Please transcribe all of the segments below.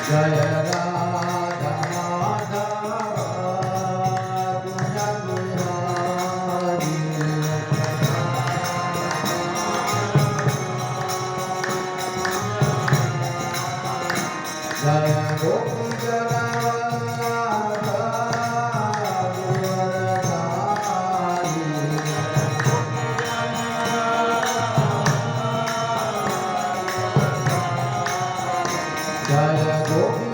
जय राधा माधव कुंज बिहारी जय गोपी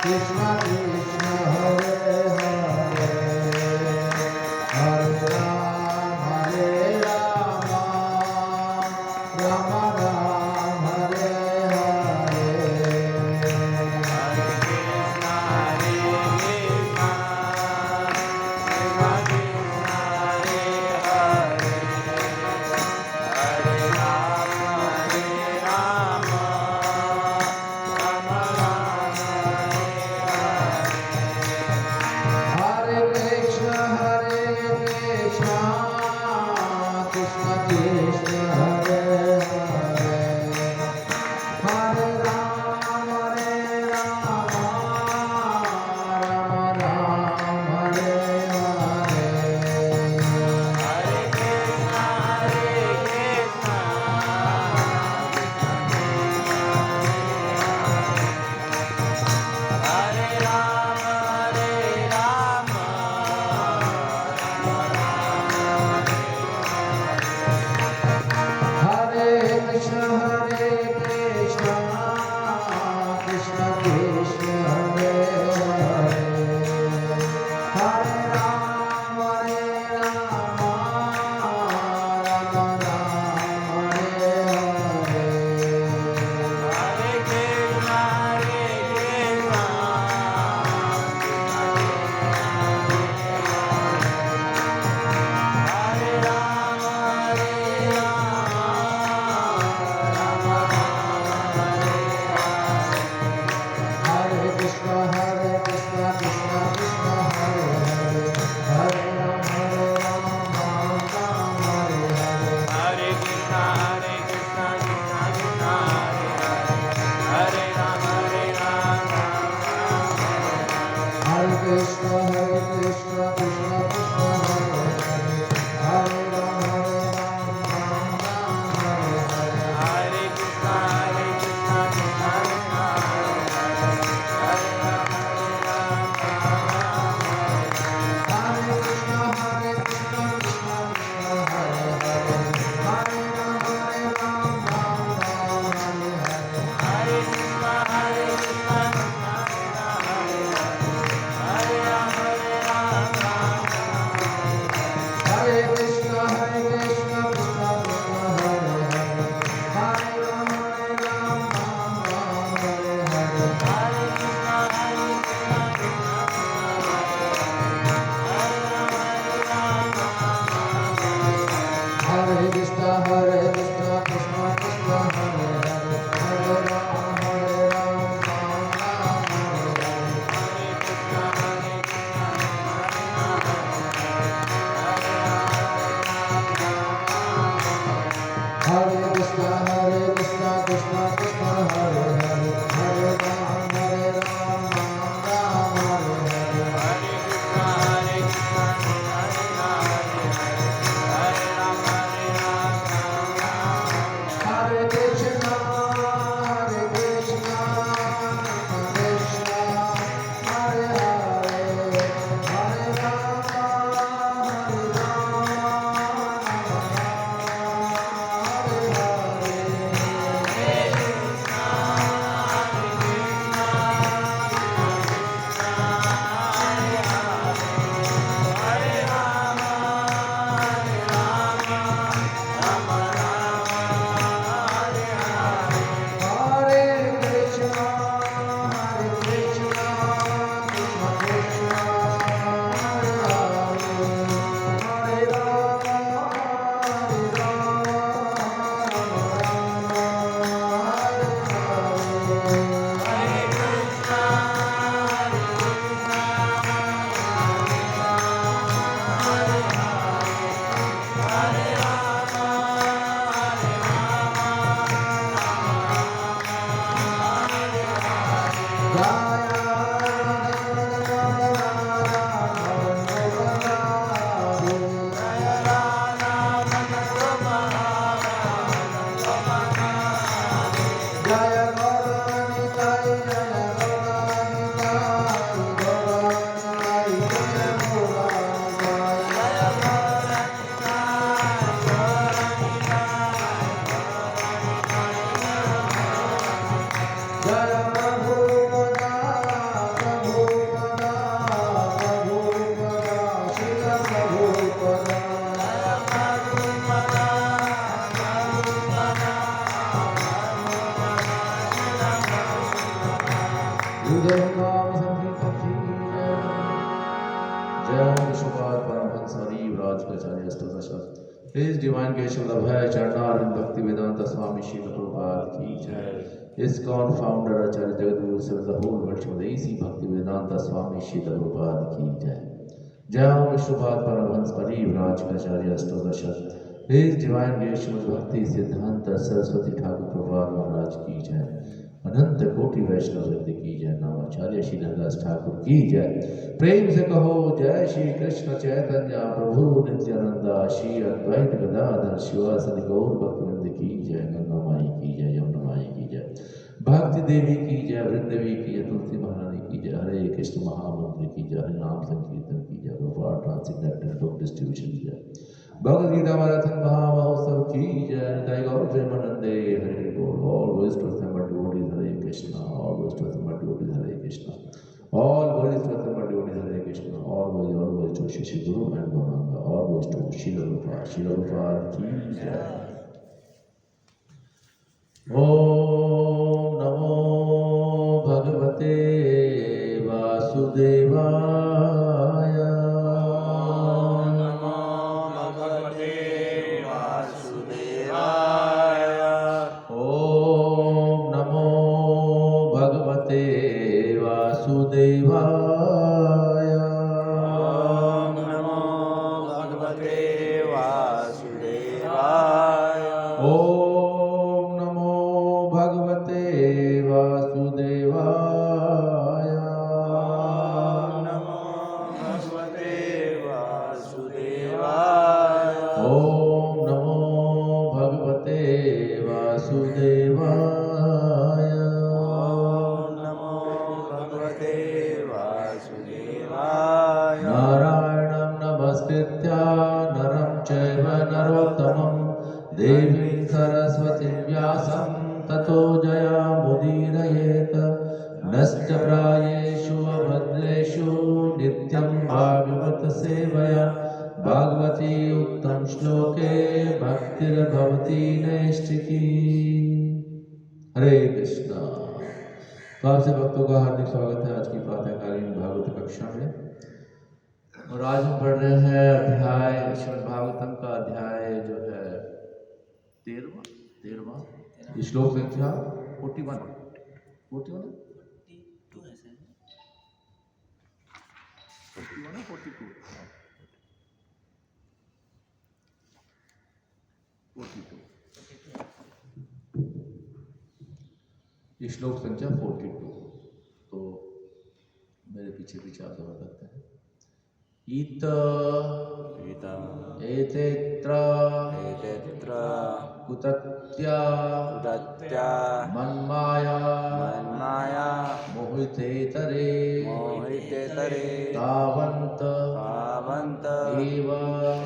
Krishna Krishna Hare Hare His divine Keshav Labhaya Charnar Bhakti Vedanta Swami Srila Prabhupada ki jai. ISKCON founder Acharya Jagadguru Sir, the whole world Shivadesi Bhakti Vedanta Swami Srila Prabhupada ki jai. Jai Vishwabad Paramhans Parivraaj Acharya Astodasha. His divine grace Srimad Bhakti Siddhanta Saraswati Thakur Prabhupada Maharaj ki jai. अनंत कोटि वैष्णव वृंद की जय। नामाचार्य श्री हरिदास ठाकुर की जय। प्रेम से कहो जय श्री कृष्ण चैतन्य प्रभु नित्यानंदा श्री अद्वैत गदाधर शिवासदि गौर भक्तवृंद की जय। गंगा माई की जय, यमुना माई की जय, भक्ति देवी की जय, वृंदवी की जय, तुलसी महारानी की जय, हरे कृष्ण महामंत्र की जय, हरे नाम संकीर्तन की जय, प्रभुपाद ट्रांसलेटेड बुक डिस्ट्रीब्यूशन की जय, भगवद गीता मैराथन महामहोत्सव की जय। निताई गौर प्रेमानंदे हरे बोल। All glories to assembled devotees Hare Krishna, all glories to assembled devotees Hare Krishna, all glories to assembled devotees Hare Krishna, all glories to Shri Shri Guru and Gauranga, all glories to Srila Prabhupada की जय। ओम नमो भगवते वासुदेवाय। देवीं सरस्वती व्यासं ततो जयामुदीरयेत। नष्टप्रायेषु अभद्रेषु नित्यं भागवत सेवया। भागवती उत्तम श्लोके भक्तिर्भवती नैष्ठिकी। हरे कृष्णा। तो आपसे भक्तों का हार्दिक स्वागत है आज की प्रातःकालीन भागवत कक्षा में। और आज हम पढ़ रहे हैं अध्याय श्रीमद् भागवतम का अध्याय जो है 13वां श्लोक संख्या 41 42 श्लोक संख्या 42। तो मेरे पीछे पीछे आप दोनों करते हैं। इत एतेत्र कुतत्या मन्माया मोहितेतरे तावन्त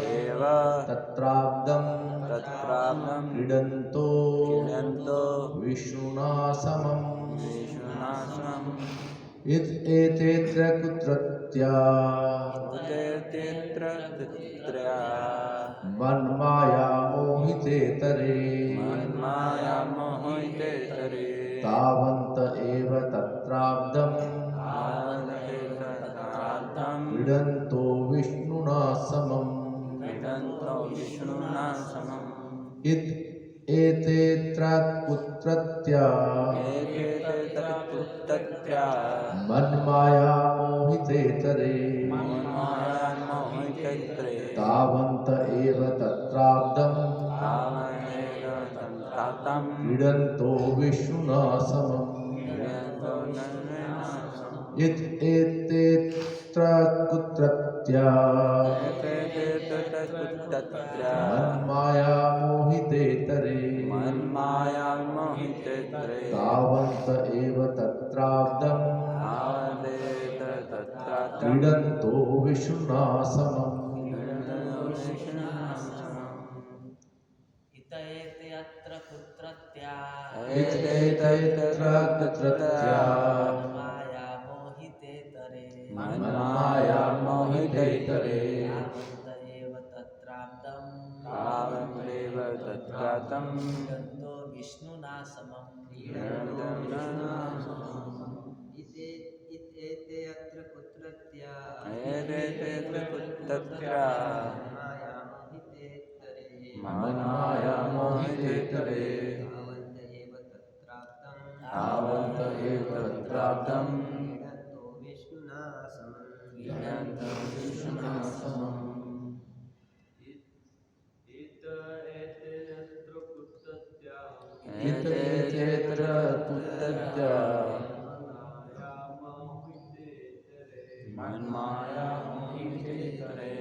एव तत्राब्दं क्रीडन्तो विष्णुना समम् इत एतेत्र कुत्रत्या मन्माया मोहितेतरे तावन्त एव तत्राब्दं क्रीडन्तो विष्णुना समम् इत एतेत्र कुत्रत्या मन्माया मोहितेतरे तावन्त एव तत्राब्दं क्रीडन्तो विष्णुना समम् इत एतेत्र कुत्रत्या मन्माया मोहितेतरे तावन्त एव तत्राब्दं क्रीडन्तो विष्णुना समम् इतएतेऽत्र कुत्रत्या माया मोहितेतरे मन्माया मोहितेतरे तावन्त एव तत्राब्दं क्रीडन्तो विष्णुना समम् इतएतेऽत्र कुत्रत्या मन्माया मोहितेतरे तावन्त एव तत्राब्दं क्रीडन्तो विष्णुना समम् इत एतेत्र कुत्रत्या मन्माया मोहितेतरे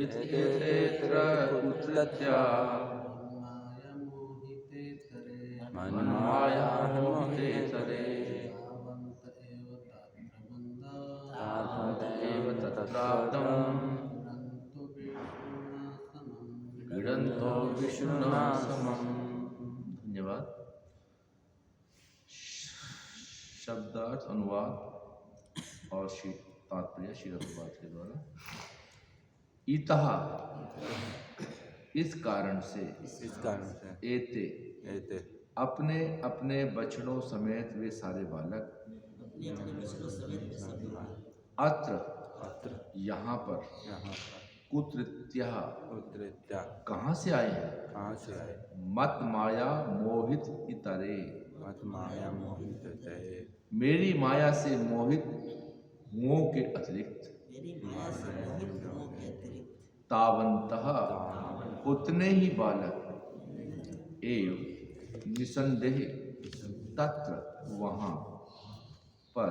इत एतेत्र कुत्रत्या मन्माया मोहितेतरे तावन्त एव तत्राब्दं क्रीडन्तो विष्णुना समम्। धन्यवाद। शब्दार्थ अनुवाद और तात्पर्य श्री प्रभुपाद के द्वारा। इतः इस कारण से एते अपने अपने बछड़ों समेत वे सारे बालक अत्र यहाँ पर कुत्रत्या कहाँ से आए हैं? मत माया मोहित इतरे मेरी माया से मोहित हुओं के अतिरिक्त तावन्तः उतने ही बालक एव निसंदेह तत्र वहाँ पर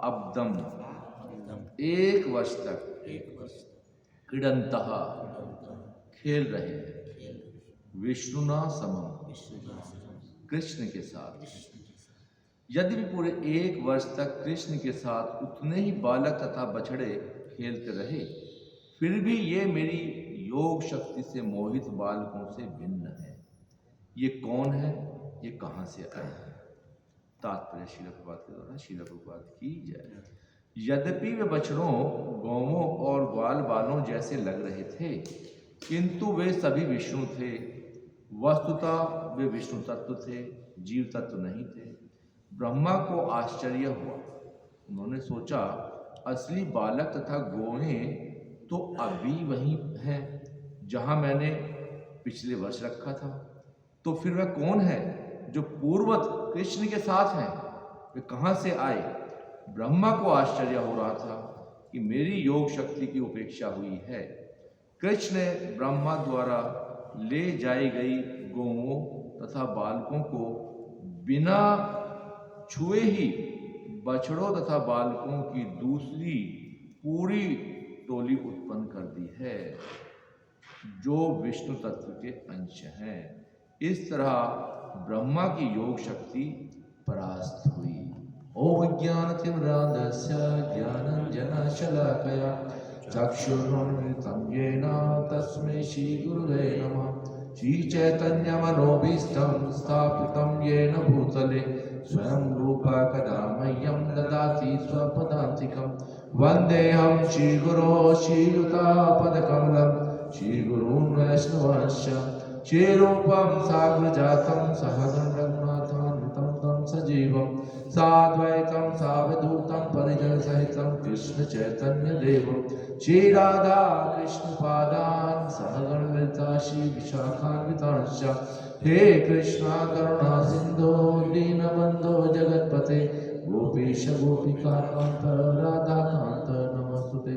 अब्दम एक वर्ष तक क्रीडन्तः खेल रहे हैं विष्णुना समम कृष्ण के साथ। यदि भी पूरे एक वर्ष तक कृष्ण के साथ उतने ही बालक तथा बछड़े खेलते रहे, फिर भी ये मेरी योग शक्ति से मोहित बालकों से भिन्न है। ये कौन है? ये कहाँ से आए हैं? तात्पर्य श्रील प्रभुपाद के द्वारा। श्रील प्रभुपाद की जय। यद्यपि वे बछड़ों, गौवों और ग्वाल बालों जैसे लग रहे थे, किंतु वे सभी विष्णु थे। वस्तुतः वे विष्णु तत्व थे, जीव तत्व नहीं थे। ब्रह्मा को आश्चर्य हुआ। उन्होंने सोचा, असली बालक तथा गौएं तो अभी वहीं हैं जहां मैंने पिछले वर्ष रखा था, तो फिर वह कौन है जो पूर्ववत कृष्ण के साथ हैं? वे कहाँ से आए? ब्रह्मा को आश्चर्य हो रहा था कि मेरी योग शक्ति की उपेक्षा हुई है। कृष्ण ने ब्रह्मा द्वारा ले जाई गई गौओं तथा बालकों को बिना छुए ही बछड़ों तथा बालकों की दूसरी पूरी टोली उत्पन्न कर दी है, जो विष्णु तत्व के अंश हैं। इस तरह ब्रह्मा की योग शक्ति परास्त हुई। ओम ज्ञानतिमिरान्धस्य ज्ञानाञ्जनशलाकया चक्षुरुन्मिलितं येन तस्मै श्रीगुरुवे नमः। श्रीचैतन्यमनोभीष्टं स्थापितं येन भूतले स्वयं रूपा कदा मह्यं ददाति स्वपदान्तिकं। वन्देऽहं श्रीगुरो श्रीयुतापदकमलं श्रीगुरून् वैष्णवांश्च श्रीरूपं साग्रजातं सहगं रघुनाथान्वितं तं सजीवं साद्वैतं सावधूतं परिजनसहितं कृष्ण चैतन्य देवं श्रीराधा कृष्ण पादान् सहगणललिता श्री विशाखान्वितांश्च। हे कृष्णा करुणा सिन्धो दीनबन्धो जगत्पते गोपीश गोपिका कान्त राधा कान्त नमस्तुते।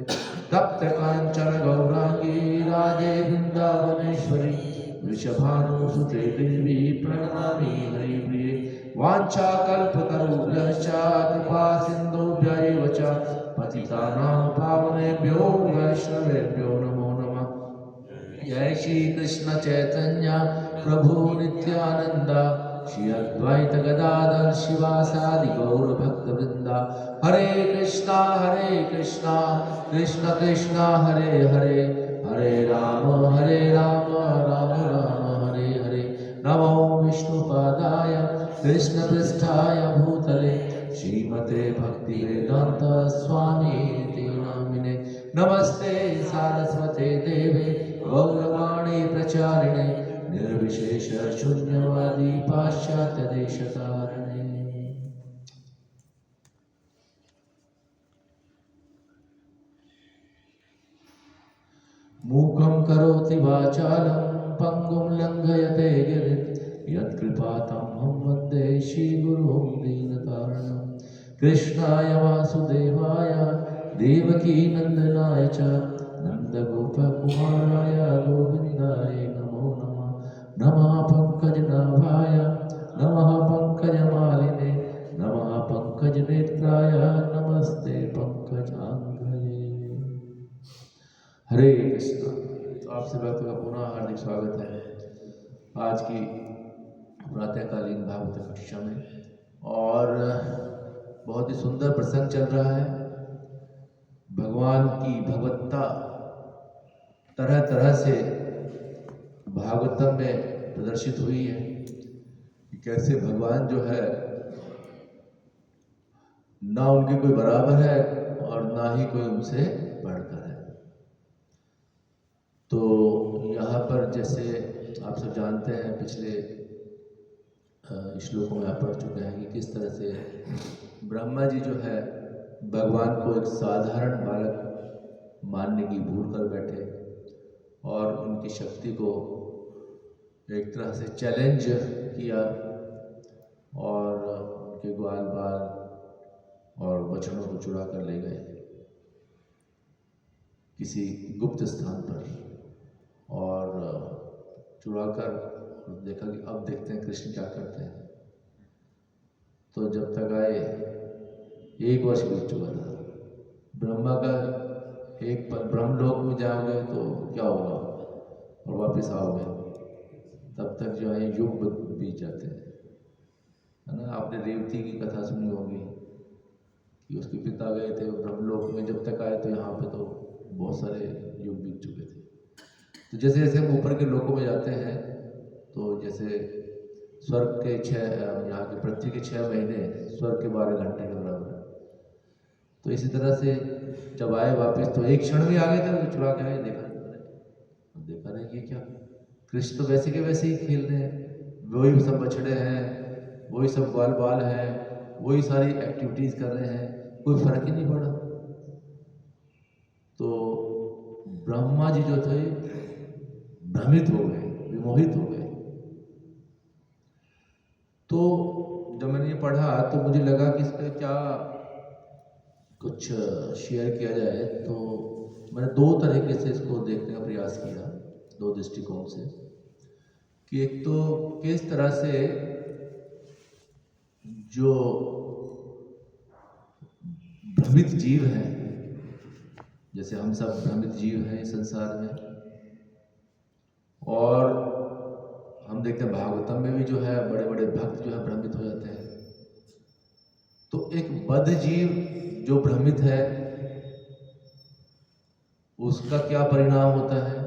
तप्त काञ्चन गौरांगी राधे वृन्दावनेश्वरी वृषभानुसुते देवी प्रणमामि हरिप्रिये। वाञ्छाकल्पतरुभ्यश्च कृपा सिन्धुभ्यैव च पतितानां पावनेभ्यो वैष्णवेभ्यो नमो नमः। जय श्री कृष्ण चैतन्य प्रभु नित्यानंद श्री अद्वैत गदाधर शिवासादि गौर भक्त वृंदा। हरे कृष्णा कृष्ण कृष्णा हरे हरे, हरे राम राम राम हरे हरे। नमो विष्णुपादाय कृष्ण पृष्ठाय भूतले श्रीमते भक्ति वेदांत स्वामी नामिने। नमस्ते सारस्वते देवे गौरवाणी प्रचारिणे निर्विशेष शून्यवादी पाश्चात्य देशतारिणे। मूकं करोति वाचालं पंगुं लंघयते गिरिं यत्कृपातमहं वन्दे श्रीगुरुं दीनतारिणं। कृष्णाय वासुदेवाय देवकीनन्दनाय च नन्दगोपकुमाराय गोविन्दाय नमो नमः। नमः पंकजनाभाय नमः पंकजमालिने नमः पंकजनेत्राय नमस्ते पंकजांघ्रये। हरे कृष्णा। तो आप सभी भक्तों का पुनः हार्दिक स्वागत है आज की प्रातःकालीन भागवत कक्षा में। और बहुत ही सुंदर प्रसंग चल रहा है। भगवान की भगवत्ता तरह तरह से भागवतम में प्रदर्शित हुई है कि कैसे भगवान जो है ना उनके कोई बराबर है और ना ही कोई उनसे बढ़कर है। तो यहाँ पर जैसे आप सब जानते हैं, पिछले श्लोकों में आप पढ़ चुके हैं कि किस तरह से ब्रह्मा जी जो है भगवान को एक साधारण बालक मानने की भूल कर बैठे और उनकी शक्ति को एक तरह से चैलेंज किया और उनके ग्वाल बाल और बछड़ों को चुरा कर ले गए किसी गुप्त स्थान पर और चुरा कर देखा कि अब देखते हैं कृष्ण क्या करते हैं। तो जब तक आए 1 वर्ष बीत चुका था। ब्रह्मा का एक पल ब्रह्मलोक में जाओगे तो क्या होगा और वापस आओगे, तब तक जो है युग बीत जाते हैं, है ना। आपने रेवती की कथा सुनी होगी कि उसके पिता गए थे ब्रह्मलोक में, जब तक आए तो यहाँ पे तो बहुत सारे युग बीत चुके थे। तो जैसे जैसे हम ऊपर के लोकों में जाते हैं तो जैसे स्वर्ग के यहाँ के पृथ्वी के 6 महीने स्वर्ग के 12 घंटे के बराबर है। तो इसी तरह से जब आए वापस तो एक क्षण में आ गए थे तो चुरा के आए, देखा नहीं कि क्या कृष्ण तो वैसे के वैसे ही खेल रहे हैं, वही सब बछड़े हैं, वही सब ग्वाल बाल हैं, वही सारी एक्टिविटीज कर रहे हैं, कोई फर्क ही नहीं पड़ा। तो ब्रह्मा जी जो थे भ्रमित हो गए, विमोहित हो गए तो जब मैंने ये पढ़ा तो मुझे लगा कि इस पर क्या कुछ शेयर किया जाए, तो मैंने दो तरीके से इसको देखने का प्रयास किया, दो दृष्टिकोण से, कि एक तो किस तरह से जो भ्रमित जीव हैं, जैसे हम सब भ्रमित जीव हैं इस संसार में, और हम देखते हैं भागवतम में भी जो है बड़े बड़े भक्त जो है भ्रमित हो जाते हैं। तो एक बद्ध जीव जो भ्रमित है उसका क्या परिणाम होता है,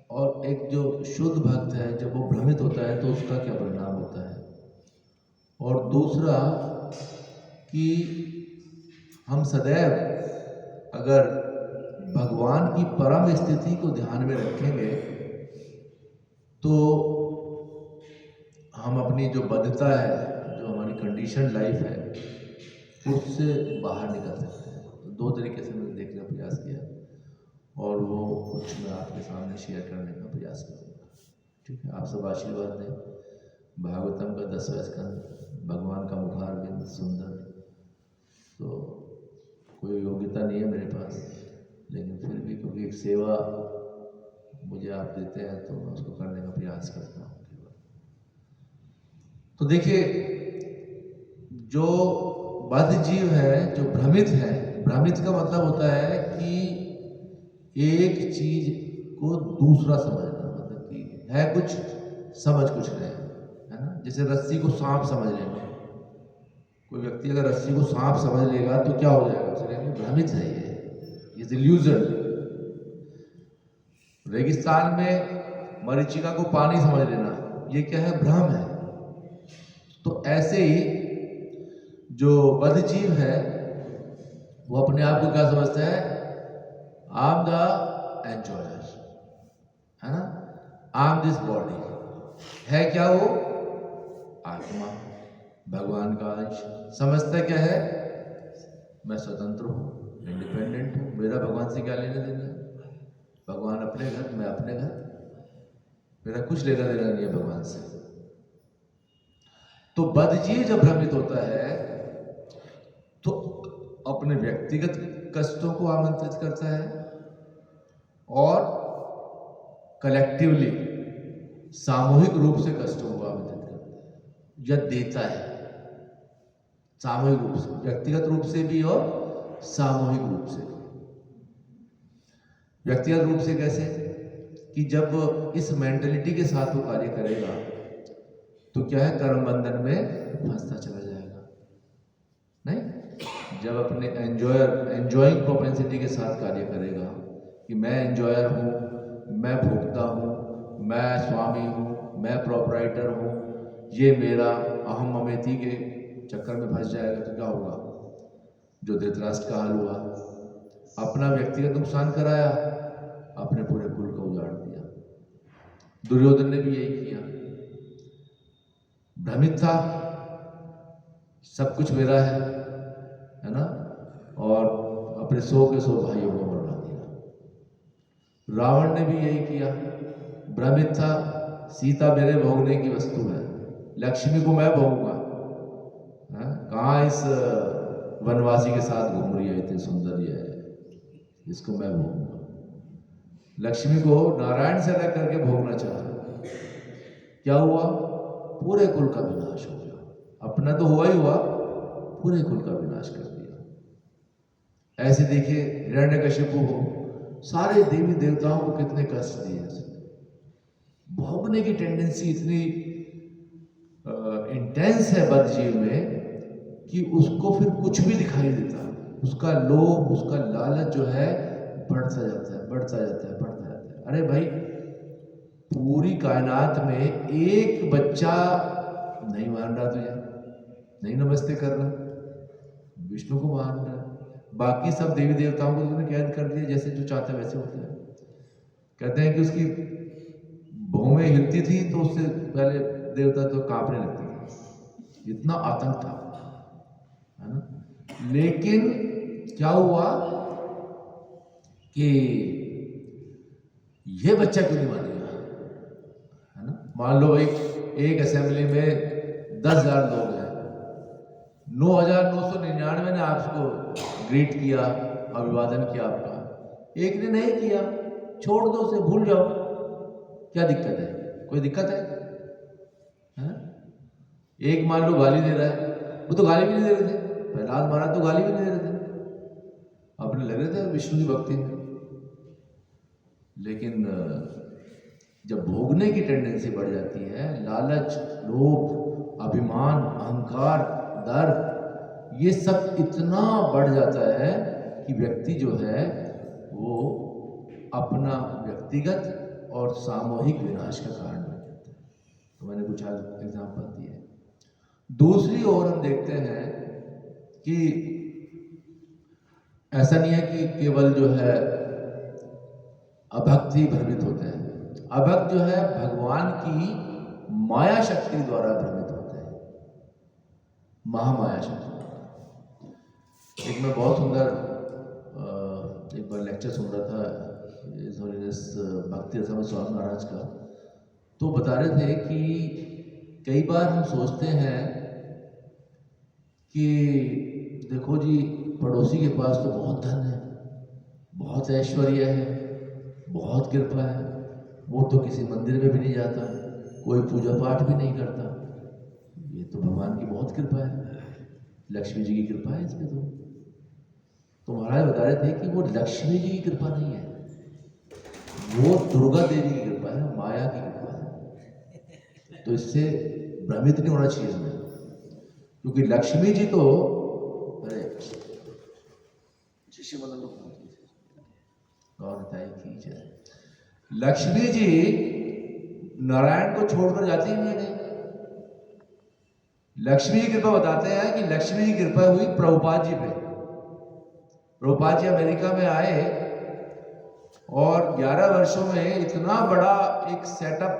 और एक जो शुद्ध भक्त है जब वो भ्रमित होता है तो उसका क्या परिणाम होता है। और दूसरा कि हम सदैव अगर भगवान की परम स्थिति को ध्यान में रखेंगे तो हम अपनी जो बद्धता है, जो हमारी कंडीशन लाइफ है, उससे बाहर निकल सकते हैं। तो दो तरीके से मैंने देखने का प्रयास किया और वो कुछ मैं आपके सामने शेयर करने का प्रयास करूँगा। ठीक है, आप सब आशीर्वाद दें। भागवतम का 10वां स्कंद, भगवान का मुखारविंद सुंदर, तो कोई योग्यता नहीं है मेरे पास, लेकिन फिर भी क्योंकि एक सेवा मुझे आप देते हैं तो मैं उसको करने का प्रयास करता हूँ। तो देखिए, जो बद्ध जीव है, जो भ्रमित है, भ्रमित का मतलब होता है कि एक चीज को दूसरा समझना, मतलब कि है कुछ, समझ कुछ नहीं, है ना। जैसे रस्सी को सांप समझ लेना, कोई व्यक्ति अगर रस्सी को सांप समझ लेगा तो क्या हो जाएगा, उसे कहेंगे भ्रमित है, ये इज इल्यूजन। रेगिस्तान में मरीचिका को पानी समझ लेना, ये क्या है, भ्रम है। तो ऐसे ही जो बद्ध जीव है वो अपने आप को क्या समझता है, आई एम द एंजॉयर, है ना, आई एम दिस बॉडी, है क्या वो, आत्मा, भगवान का अंश। समझता क्या है, मैं स्वतंत्र हूँ, इंडिपेंडेंट हूँ, मेरा भगवान से क्या लेने देना है, भगवान अपने घर, मैं अपने घर, मेरा कुछ लेना देना नहीं है भगवान से। तो बद्ध जीव जब भ्रमित होता है तो अपने व्यक्तिगत कष्टों को आमंत्रित करता है और कलेक्टिवली, सामूहिक रूप से कष्टों को आमंत्रित करता है या देता है, सामूहिक रूप से, व्यक्तिगत रूप से भी और सामूहिक रूप से। व्यक्तिगत रूप से कैसे, कि जब इस मेंटेलिटी के साथ वो कार्य करेगा तो क्या है, कर्म बंधन में फंसता चला जाएगा। नहीं, जब अपने एंजॉइंग प्रोपेंसिटी के साथ कार्य करेगा कि मैं एंजॉयर हूँ, मैं भोक्ता हूँ, मैं स्वामी हूँ, मैं प्रोपराइटर हूँ, ये मेरा, अहम ममेती के चक्कर में फंस जाएगा तो क्या होगा, जो धृतराष्ट्र का हाल हुआ, अपना व्यक्तिगत नुकसान कराया, अपने पूरे कुल को उजाड़ दिया। दुर्योधन ने भी यही किया, भ्रमित था, सब कुछ मेरा है ना, और अपने 100 के 100 भाइयों को मरवा दिया। रावण ने भी यही किया, भ्रमित था, सीता मेरे भोगने की वस्तु है, लक्ष्मी को मैं भोगूंगा, कहाँ इस वनवासी के साथ घूम रही है, इतनी सुंदर ये है, इसको मैं भोगूंगा। लक्ष्मी को नारायण से अलग करके भोगना चाहा, क्या हुआ, पूरे कुल का विनाश हो गया। अपना तो हुआ ही हुआ, पूरे कुल का विनाश कर दिया। ऐसे देखिए, हिरण्यकशिपु हो, सारे देवी देवताओं को कितने कष्ट दिए, भोगने की टेंडेंसी इतनी इंटेंस है बद्ध जीव में कि उसको फिर कुछ भी दिखाई देता, उसका लोभ, उसका लालच जो है बढ़ता जाता है, बढ़ता जाता है, बढ़ता जाता है। अरे भाई, पूरी कायनात में एक बच्चा नहीं मान रहा तुझे, नहीं नमस्ते कर रहा, विष्णु को मान रहा, बाकी सब देवी देवताओं को तुमने कैद कर दिया, जैसे जो चाहते वैसे होता है। कहते हैं कि उसकी भौमें हिलती थी तो उससे पहले देवता तो कांपने लगते थे, इतना आतंक था, है ना। लेकिन क्या हुआ कि ये बच्चा क्यों नहीं मानेगा, है ना। मान लो भाई, एक असेंबली में 10,000 लोग हैं, 9,999 ने आपको ग्रीट किया, अभिवादन किया आपका, एक ने नहीं किया, छोड़ दो उसे, भूल जाओ। क्या दिक्कत है? कोई दिक्कत है? हाँ? एक मान लो गाली दे रहा है, वो तो गाली भी नहीं दे रहे थे, प्रहलाद महाराज तो गाली भी नहीं दे रहे थे, अपने लग रहे थे विष्णु की भक्ति में। लेकिन जब भोगने की टेंडेंसी बढ़ जाती है, लालच, लोभ, अभिमान, अहंकार, दर्प, ये सब इतना बढ़ जाता है कि व्यक्ति जो है वो अपना व्यक्तिगत और सामूहिक विनाश का कारण बन जाता है। तो मैंने कुछ एग्जाम्पल दिए। दूसरी ओर हम देखते हैं कि ऐसा नहीं है कि केवल जो है अभक्त ही भ्रमित होते हैं। अभक्त जो है भगवान की माया शक्ति द्वारा भ्रमित होते हैं, महामाया शक्ति। एक मैं बहुत सुंदर एक बार लेक्चर सुन रहा था इस होलीनेस भक्ति रसम स्वामी महाराज का, तो बता रहे थे कि कई बार हम सोचते हैं कि देखो जी, पड़ोसी के पास तो बहुत धन है, बहुत ऐश्वर्य है, बहुत कृपा है, वो तो किसी मंदिर में भी नहीं जाता, कोई पूजा पाठ भी नहीं करता, ये तो भगवान की बहुत कृपा है, लक्ष्मी जी की कृपा है इसमें। तो महाराज बता रहे थे कि वो लक्ष्मी जी की कृपा नहीं है, वो दुर्गा देवी की कृपा है, माया की कृपा है। तो इससे भ्रमित नहीं होना चाहिए हमें, क्योंकि लक्ष्मी जी तो लक्ष्मी जी नारायण को छोड़कर जाती ही नहीं। लक्ष्मी की कृपा बताते हैं कि लक्ष्मी की कृपा हुई प्रभुपाद जी पे। प्रभुपाद जी अमेरिका में आए और 11 वर्षों में इतना बड़ा एक सेटअप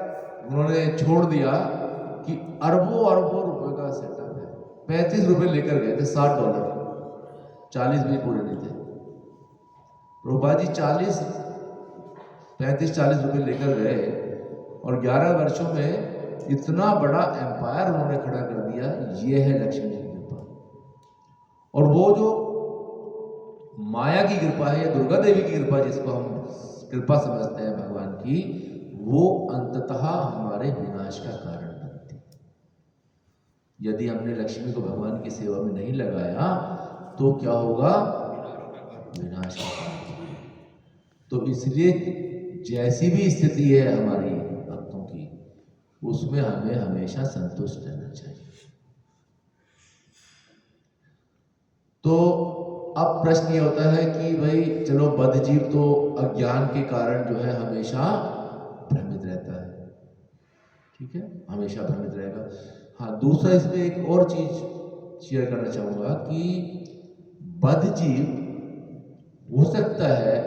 उन्होंने छोड़ दिया कि अरबों अरबों रुपए का सेटअप है। 35 रुपए लेकर गए थे, $60, 40 भी पूरे नहीं थे। प्रभुपाद जी 35-40 रुपए लेकर गए और 11 वर्षों में इतना बड़ा एम्पायर उन्होंने खड़ा कर दिया। ये है लक्ष्मी जी की कृपा। और वो जो माया की कृपा है, दुर्गा देवी की कृपा, जिसको हम कृपा समझते हैं भगवान की, वो अंततः हमारे विनाश का कारण बनती है। यदि हमने लक्ष्मी को भगवान की सेवा में नहीं लगाया तो क्या होगा? विनाश का कारण। तो इसलिए जैसी भी स्थिति है हमारी भक्तों की, उसमें हमें हमेशा संतुष्ट रहना चाहिए। तो अब प्रश्न ये होता है कि भाई चलो, बद्धजीव तो अज्ञान के कारण जो है हमेशा भ्रमित रहता है, ठीक है, हमेशा भ्रमित रहेगा। हाँ, दूसरा इसमें एक और चीज शेयर करना चाहूंगा कि बद्धजीव हो सकता है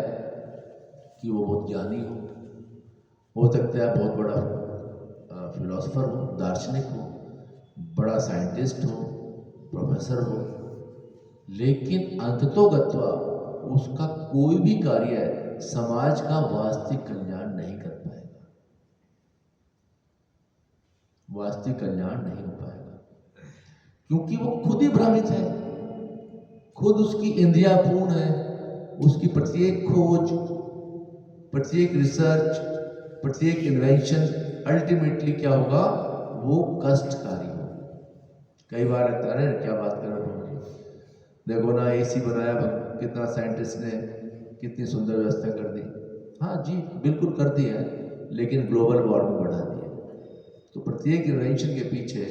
कि वो बहुत ज्ञानी हो सकता है बहुत बड़ा फिलोसफर हो, दार्शनिक हो, बड़ा साइंटिस्ट हो, प्रोफेसर हो, लेकिन अंततोगत्वा उसका कोई भी कार्य समाज का वास्तविक कल्याण नहीं कर पाएगा, वास्तविक कल्याण नहीं हो पाएगा, क्योंकि वो खुद ही भ्रमित है, खुद उसकी इंद्रियां पूर्ण है, उसकी प्रत्येक खोज, प्रत्येक रिसर्च, प्रत्येक इन्वेंशन अल्टीमेटली क्या होगा? वो कष्टकारी होगा। कई बार लगता है क्या बात कर रहे हो, देखो ना एसी बनाया, कितना साइंटिस्ट ने कितनी सुंदर व्यवस्था कर दी। हाँ जी, बिल्कुल कर दी है, लेकिन ग्लोबल वार्मिंग बढ़ा दी है। तो प्रत्येक इन्वेंशन के पीछे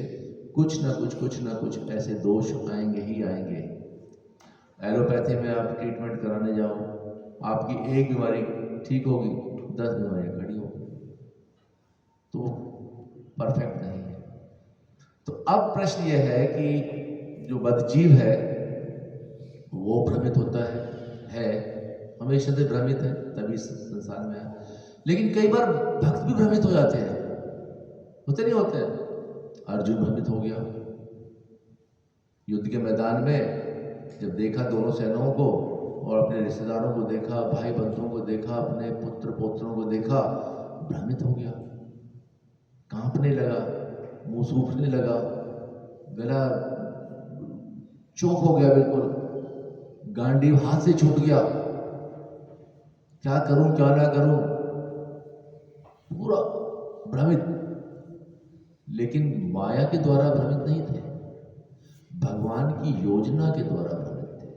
कुछ ना कुछ ऐसे दोष आएंगे ही आएंगे। एलोपैथी में आप ट्रीटमेंट कराने जाओ, आपकी एक बीमारी ठीक होगी, 10 बीमारियां खड़ी होगी, तो परफेक्ट नहीं है। तो अब प्रश्न यह है कि जो बद्धजीव है वो भ्रमित होता है, हमेशा से भ्रमित है, तभी संसार में है। लेकिन कई बार भक्त भी भ्रमित हो जाते हैं, होते नहीं होते? अर्जुन भ्रमित हो गया युद्ध के मैदान में, जब देखा दोनों सेनाओं को और अपने रिश्तेदारों को देखा, भाई बंधुओं को देखा, अपने पुत्र पौत्रों को देखा, भ्रमित हो गया, कांपने लगा, मुंह सूखने लगा, गला चौक हो गया, बिल्कुल गांडीव हाथ से छूट गया, क्या करूं क्या ना करूं, पूरा भ्रमित। लेकिन माया के द्वारा भ्रमित नहीं थे, भगवान की योजना के द्वारा भ्रमित थे,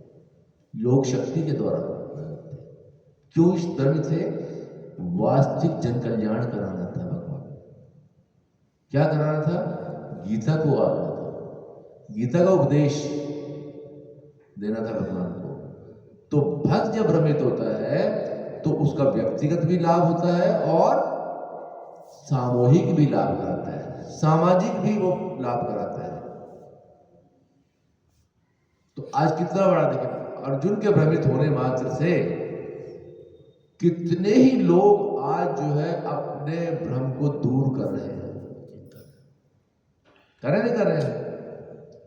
योग शक्ति के द्वारा भ्रमित थे। क्यों भ्रमित थे? वास्तविक जन कल्याण कराना था भगवान। क्या कराना था? गीता को आना था, गीता का उपदेश देना था भगवान को। तो भक्त जब भ्रमित होता है तो उसका व्यक्तिगत भी लाभ होता है और सामूहिक भी लाभ कराता है, सामाजिक भी वो लाभ कराता है। तो आज कितना बड़ा देखें, अर्जुन के भ्रमित होने मात्र से कितने ही लोग आज जो है अपने भ्रम को दूर कर रहे हैं, कर रहे नहीं कर रहे हैं।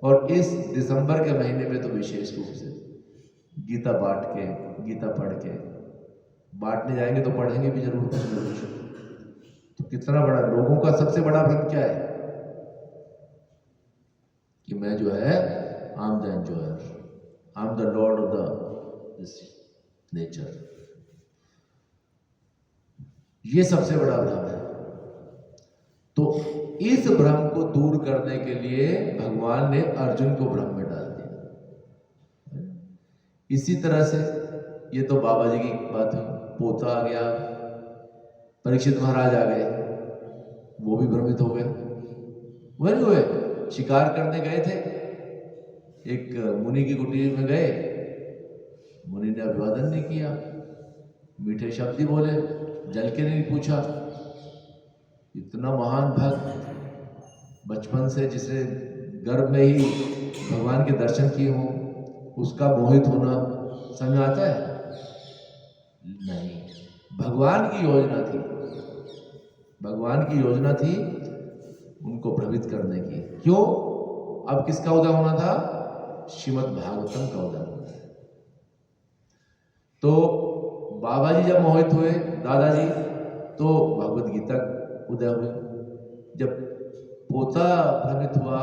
और इस दिसंबर के महीने में तो विशेष रूप से गीता बांट के, गीता पढ़ के, बांटने जाएंगे तो पढ़ेंगे भी जरूर कुछ ना कुछ। तो कितना बड़ा, लोगों का सबसे बड़ा भ्रम क्या है कि मैं जो है I am the enjoyer, I am the Lord of the nature. ये सबसे बड़ा भ्रम है। तो इस भ्रम को दूर करने के लिए भगवान ने अर्जुन को भ्रम में डाल दिया। इसी तरह से ये तो बाबा जी की बात हुई, पोता आ गया, परीक्षित महाराज आ गए, वो भी भ्रमित हो गए। वही हुए, शिकार करने गए थे, एक मुनि की कुटीर में गए, मुनि ने अभिवादन नहीं किया, मीठे शब्द ही बोले, जल के नहीं पूछा। इतना महान भक्त, बचपन से जिसे गर्भ में ही भगवान के दर्शन किए हों, उसका मोहित होना समझ आता है? नहीं, भगवान की योजना थी, भगवान की योजना थी उनको भ्रमित करने की। क्यों? अब किसका उदय होना था? श्रीमद् भागवतम का उदय होना था। तो बाबा जी जब मोहित हुए, दादाजी, तो भगवत गीता उदय हुए। जब पोता भ्रमित हुआ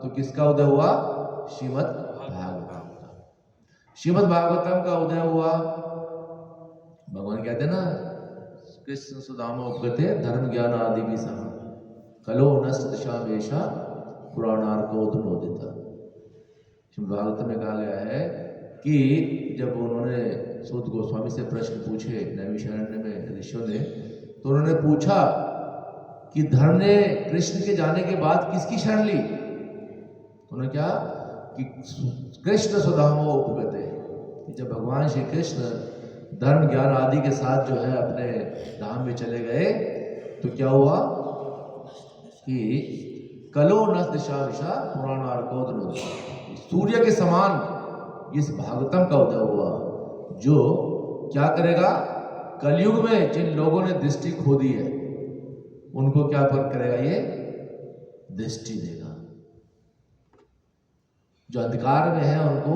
तो किसका उदय हुआ? श्रीमद् भागवतम का। श्रीमद् भागवतम का उदय हुआ। भगवान कहते हैं ना, कृष्ण सुदामा उपगते धर्म ज्ञान आदि भी सह कलो नष्ट दशा वेशा पुराणार्कोदनोदिता। श्रीमद् भागवतम में कहा गया है कि जब उन्होंने सूत गोस्वामी से प्रश्न पूछे नैमिषारण्य में ऋषियों ने, तो उन्होंने पूछा कि धर्म ने कृष्ण के जाने के बाद किसकी शरण ली? उन्होंने क्या कि कृष्ण सुदामा उपगते, जब भगवान श्री कृष्ण धर्म ज्ञान आदि के साथ जो है अपने धाम में चले गए तो क्या हुआ कि कलो नस दिशा विशा पुराणार्कोदनो, सूर्य के समान इस भागवतम का उदय हुआ, जो क्या करेगा? कलयुग में जिन लोगों ने दृष्टि खो दी है उनको क्या पर करेगा? ये दृष्टि देगा। जो अंधकार में है उनको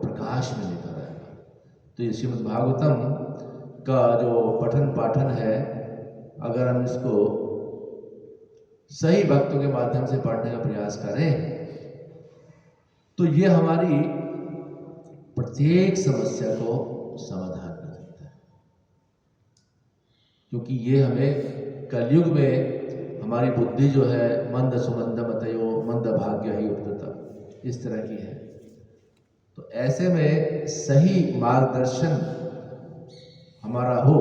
प्रकाश में लेकर आएगा। तो ये श्रीमद् भागवतम का जो पठन पाठन है, अगर हम इसको सही भक्तों के माध्यम से पढ़ने का प्रयास करें तो ये हमारी प्रत्येक समस्या को समाधान कर सकता है। क्योंकि ये हमें कलयुग में हमारी बुद्धि जो है मंद सुमंद मतयो मंद भाग्य ही उद्धता, इस तरह की है। तो ऐसे में सही मार्गदर्शन हमारा हो,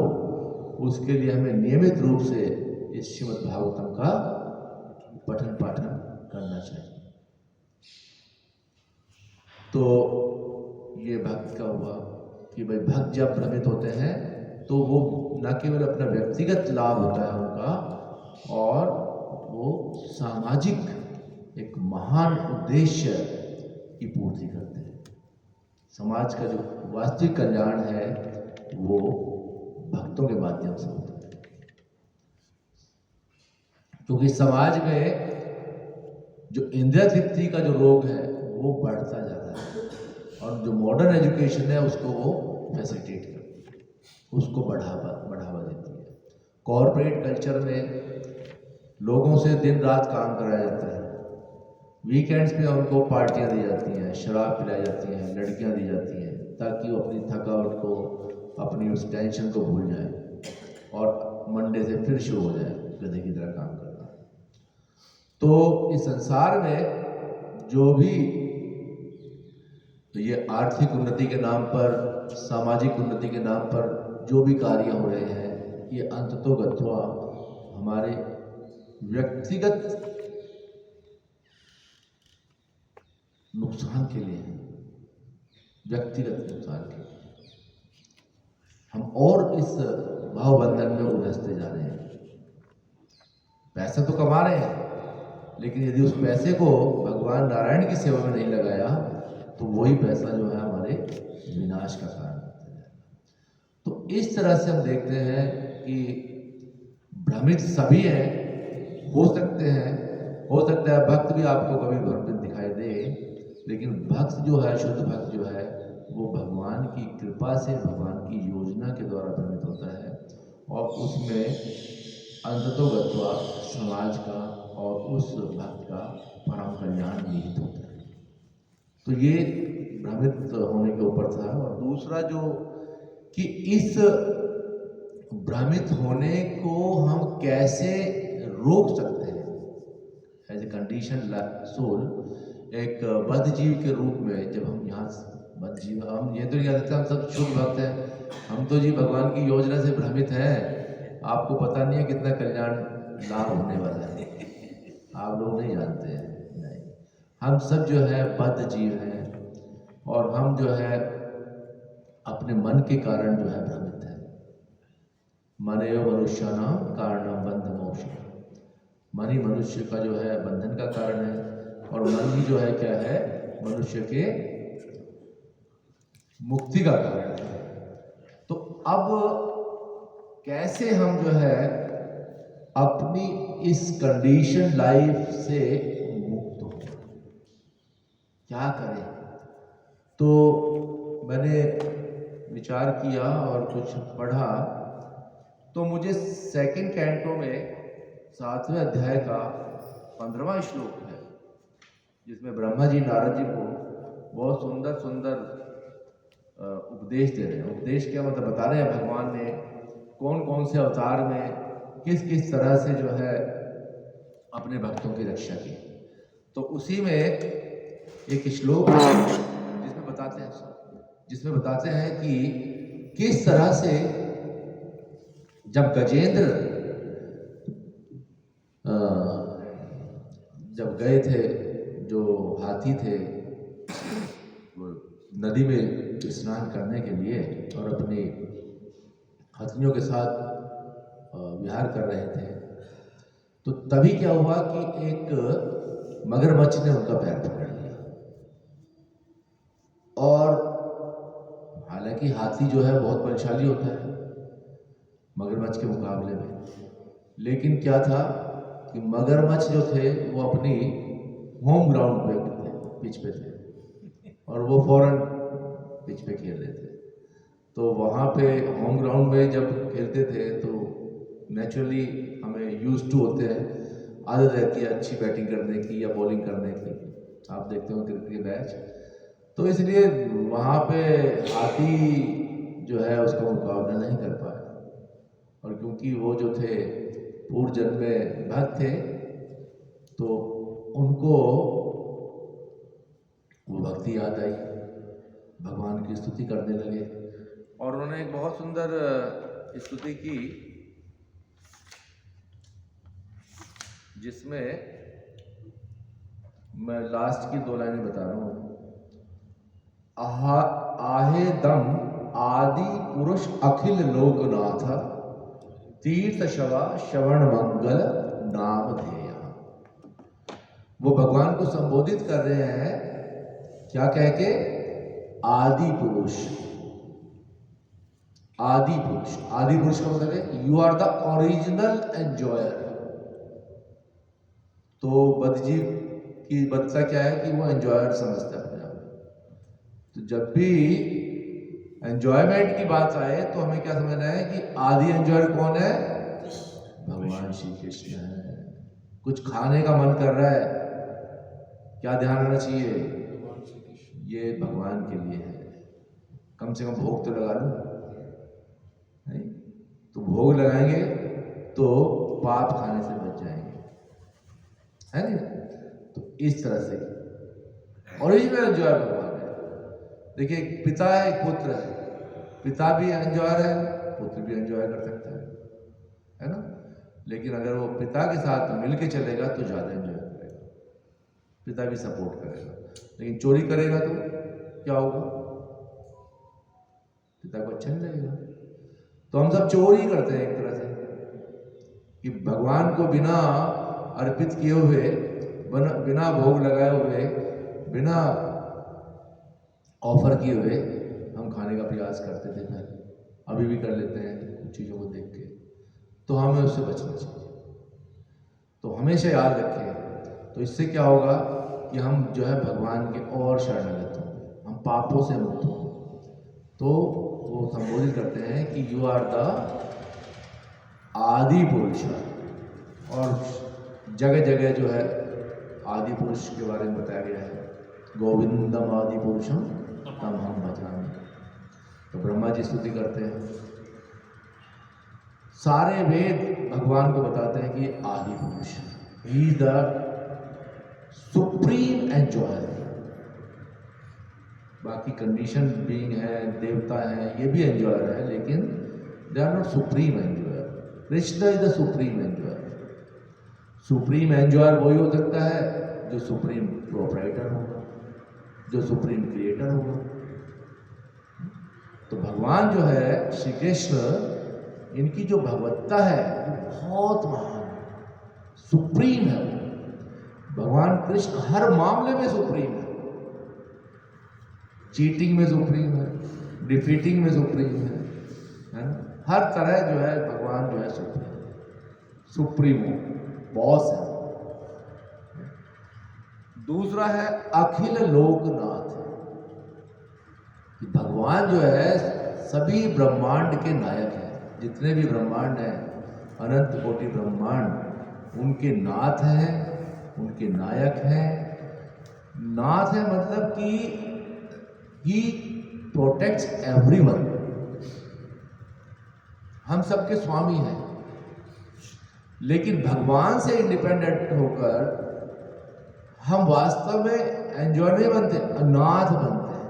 उसके लिए हमें नियमित रूप से इस श्रीमद् भागवतम का पठन पाठन करना चाहिए। तो ये भक्त का हुआ कि भाई भक्त जब भ्रमित होते हैं तो वो न केवल अपना व्यक्तिगत लाभ होता है उनका, और वो सामाजिक एक महान उद्देश्य की पूर्ति करते हैं। समाज का जो वास्तविक कल्याण है वो भक्तों के माध्यम से होता है। क्योंकि समाज में जो इंद्रिय तृप्ति का जो रोग है वो बढ़ता जा रहा है, और जो मॉडर्न एजुकेशन है उसको वो फैसिलिटेट करती है, उसको बढ़ावा देती है। कॉरपोरेट कल्चर में लोगों से दिन रात काम कराया जाता है, वीकेंड्स पे उनको पार्टियां दी जाती हैं, शराब पिलाई जाती हैं, लड़कियां दी जाती हैं, ताकि वो अपनी थकावट को, अपनी उस टेंशन को भूल जाए और मंडे से फिर शुरू हो जाए गधे की तरह काम करना। तो इस संसार में जो भी ये आर्थिक उन्नति के नाम पर, सामाजिक उन्नति के नाम पर जो भी कार्य हो रहे हैं, ये अंततोगत्वा हमारे व्यक्तिगत नुकसान के लिए है, व्यक्तिगत नुकसान के लिए। हम और इस भाव बंधन में उलझते जा रहे हैं। पैसा तो कमा रहे हैं, लेकिन यदि उस पैसे को भगवान नारायण की सेवा में नहीं लगाया तो वही पैसा जो है हमारे विनाश का कारण बनता जाएगा। तो इस तरह से हम देखते हैं कि भ्रमित सभी हैं। हो सकता है भक्त भी आपको कभी भ्रमित दिखाई दे, लेकिन भक्त जो है, शुद्ध भक्त जो है, वो भगवान की कृपा से, भगवान की योजना के द्वारा भ्रमित होता है और उसमें अंततोगत्वा समाज का और उस भक्त का परम कल्याण निहित होता है। तो ये भ्रमित होने के ऊपर था। और दूसरा जो कि इस भ्रमित होने को हम कैसे रोक सकते हैं, एज ए कंडीशन सोल, एक बद्ध जीव के रूप में। जब हम यहाँ बद्ध जीव, हम ये तो याद रखते हैं हम सब शुद्ध भक्त हैं, हम तो जी भगवान की योजना से भ्रमित हैं। आपको पता नहीं है कितना कल्याण लाभ होने वाला है, आप लोग नहीं जानते हैं। नहीं, हम सब जो है बद्ध जीव हैं और हम जो है अपने मन के कारण जो है भ्रमित है। मनेव मनुष्याणाम कारणम बंध मोक्ष। मन ही मनुष्य का जो है बंधन का कारण है और मन ही जो है क्या है, मनुष्य के मुक्ति का कारण है। तो अब कैसे हम जो है अपनी इस कंडीशन लाइफ से मुक्त हो, क्या करें? तो मैंने विचार किया और कुछ पढ़ा, तो मुझे सेकंड कैंटो में 7वें अध्याय का 15वां श्लोक है, जिसमें ब्रह्मा जी नारद जी को बहुत सुंदर सुंदर उपदेश दे रहे हैं। उपदेश क्या मतलब, बता रहे हैं भगवान ने कौन कौन से अवतार में किस किस तरह से जो है अपने भक्तों की रक्षा की। तो उसी में एक श्लोक जिसमें बताते हैं कि किस तरह से जब गजेंद्र जब गए थे, जो हाथी थे, नदी में स्नान करने के लिए और अपनी हथिनियों के साथ विहार कर रहे थे, तो तभी क्या हुआ कि एक मगरमच्छ ने उनका पैर पकड़ लिया। और हालांकि हाथी जो है बहुत बलशाली होता है मगरमच्छ के मुकाबले में, लेकिन क्या था कि मगरमच्छ जो थे वो अपनी होम ग्राउंड पे थे, पिच पे थे, और वो फौरन पिच पे खेल रहे थे। तो वहाँ पे होम ग्राउंड में जब खेलते थे तो नेचुरली हमें यूज टू होते हैं, आदत रहती है अच्छी बैटिंग करने की या बॉलिंग करने की, आप देखते हो क्रिकेट के मैच, तो इसलिए वहाँ पे हाथी जो है उसका मुकाबला नहीं कर पाया। और क्योंकि वो जो थे पूर्व जन्म में भक्त थे, तो उनको वो भक्ति याद आई, भगवान की स्तुति करने लगे और उन्होंने एक बहुत सुंदर स्तुति की, जिसमें मैं लास्ट की 2 लाइनें बता रहा हूँ। आहे दम आदि पुरुष अखिल लोकनाथ, तीर्थ शवा श्रवण मंगल नाम धेय। वो भगवान को संबोधित कर रहे हैं, क्या कह के? आदि पुरुष। आदि पुरुष, आदि पुरुष का मतलब है you are the original enjoyer. तो बद्धजीव की बदता क्या है कि वो एंजॉयर समझता है अपने आप। तो जब भी एंजॉयमेंट की बात आए तो हमें क्या समझना है कि आदि एंजॉयर कौन है? भगवान श्री कृष्ण है। कुछ खाने का मन कर रहा है क्या ध्यान रखना चाहिए? ये भगवान के लिए है, कम से कम भोग तो लगा लो, नहीं तो भोग लगाएंगे तो पाप खाने से बच जाएंगे, है नहीं? तो इस तरह से ओरिजिनल एंजॉय भगवान है। देखिए, एक पिता है, एक पुत्र है, पिता भी एंजॉयर है, पुत्र भी एंजॉय कर सकता है ना? लेकिन अगर वो पिता के साथ मिलके चलेगा तो ज़्यादा एंजॉय करेगा, पिता भी सपोर्ट करेगा। लेकिन चोरी करेगा तो क्या होगा? पिता को अच्छा नहीं लगेगा। तो हम सब चोरी ही करते हैं एक तरह से, कि भगवान को बिना अर्पित किए हुए, बिना भोग लगाए हुए, बिना ऑफर किए हुए हम खाने का प्रयास करते थे पहले, अभी भी कर लेते हैं कुछ चीज़ों को देख के। तो हमें उससे बचना चाहिए। तो हमेशा याद रखें, तो इससे क्या होगा कि हम जो है भगवान के और शरणागत होंगे, हम पापों से मुक्त होंगे। तो वो संबोधित करते हैं कि यू आर द आदि पुरुष, और जगह जगह जो है आदि पुरुष के बारे में बताया गया है, गोविंदम आदि पुरुषम तम हम भजामि। तो ब्रह्मा जी स्तुति करते हैं, सारे वेद भगवान को बताते हैं कि आदि पुरुष, he is the supreme enjoyer. बाकी कंडीशन बीइंग है, देवता है, ये भी एंजॉयर है, लेकिन they are not supreme enjoyer. Krishna is the supreme enjoyer. Supreme enjoyer वही हो सकता है जो सुप्रीम प्रोप्राइटर होगा, जो सुप्रीम क्रिएटर होगा। तो भगवान जो है श्री कृष्ण, इनकी जो भगवत्ता है वो बहुत महान है, सुप्रीम है। भगवान कृष्ण हर मामले में सुप्रीम है, चीटिंग में सुप्रीम है, डिफीटिंग में सुप्रीम है ना? हर तरह जो है भगवान जो है सुप्रीमो, बॉस है। दूसरा है अखिल लोकनाथ, भगवान जो है सभी ब्रह्मांड के नायक हैं। जितने भी ब्रह्मांड हैं, अनंत कोटि ब्रह्मांड, उनके नाथ हैं, उनके नायक हैं। नाथ है मतलब कि ही प्रोटेक्ट्स एवरीवन, हम सबके स्वामी हैं। लेकिन भगवान से इंडिपेंडेंट होकर हम वास्तव में एंजॉय नहीं बनते, अनाथ बनते हैं।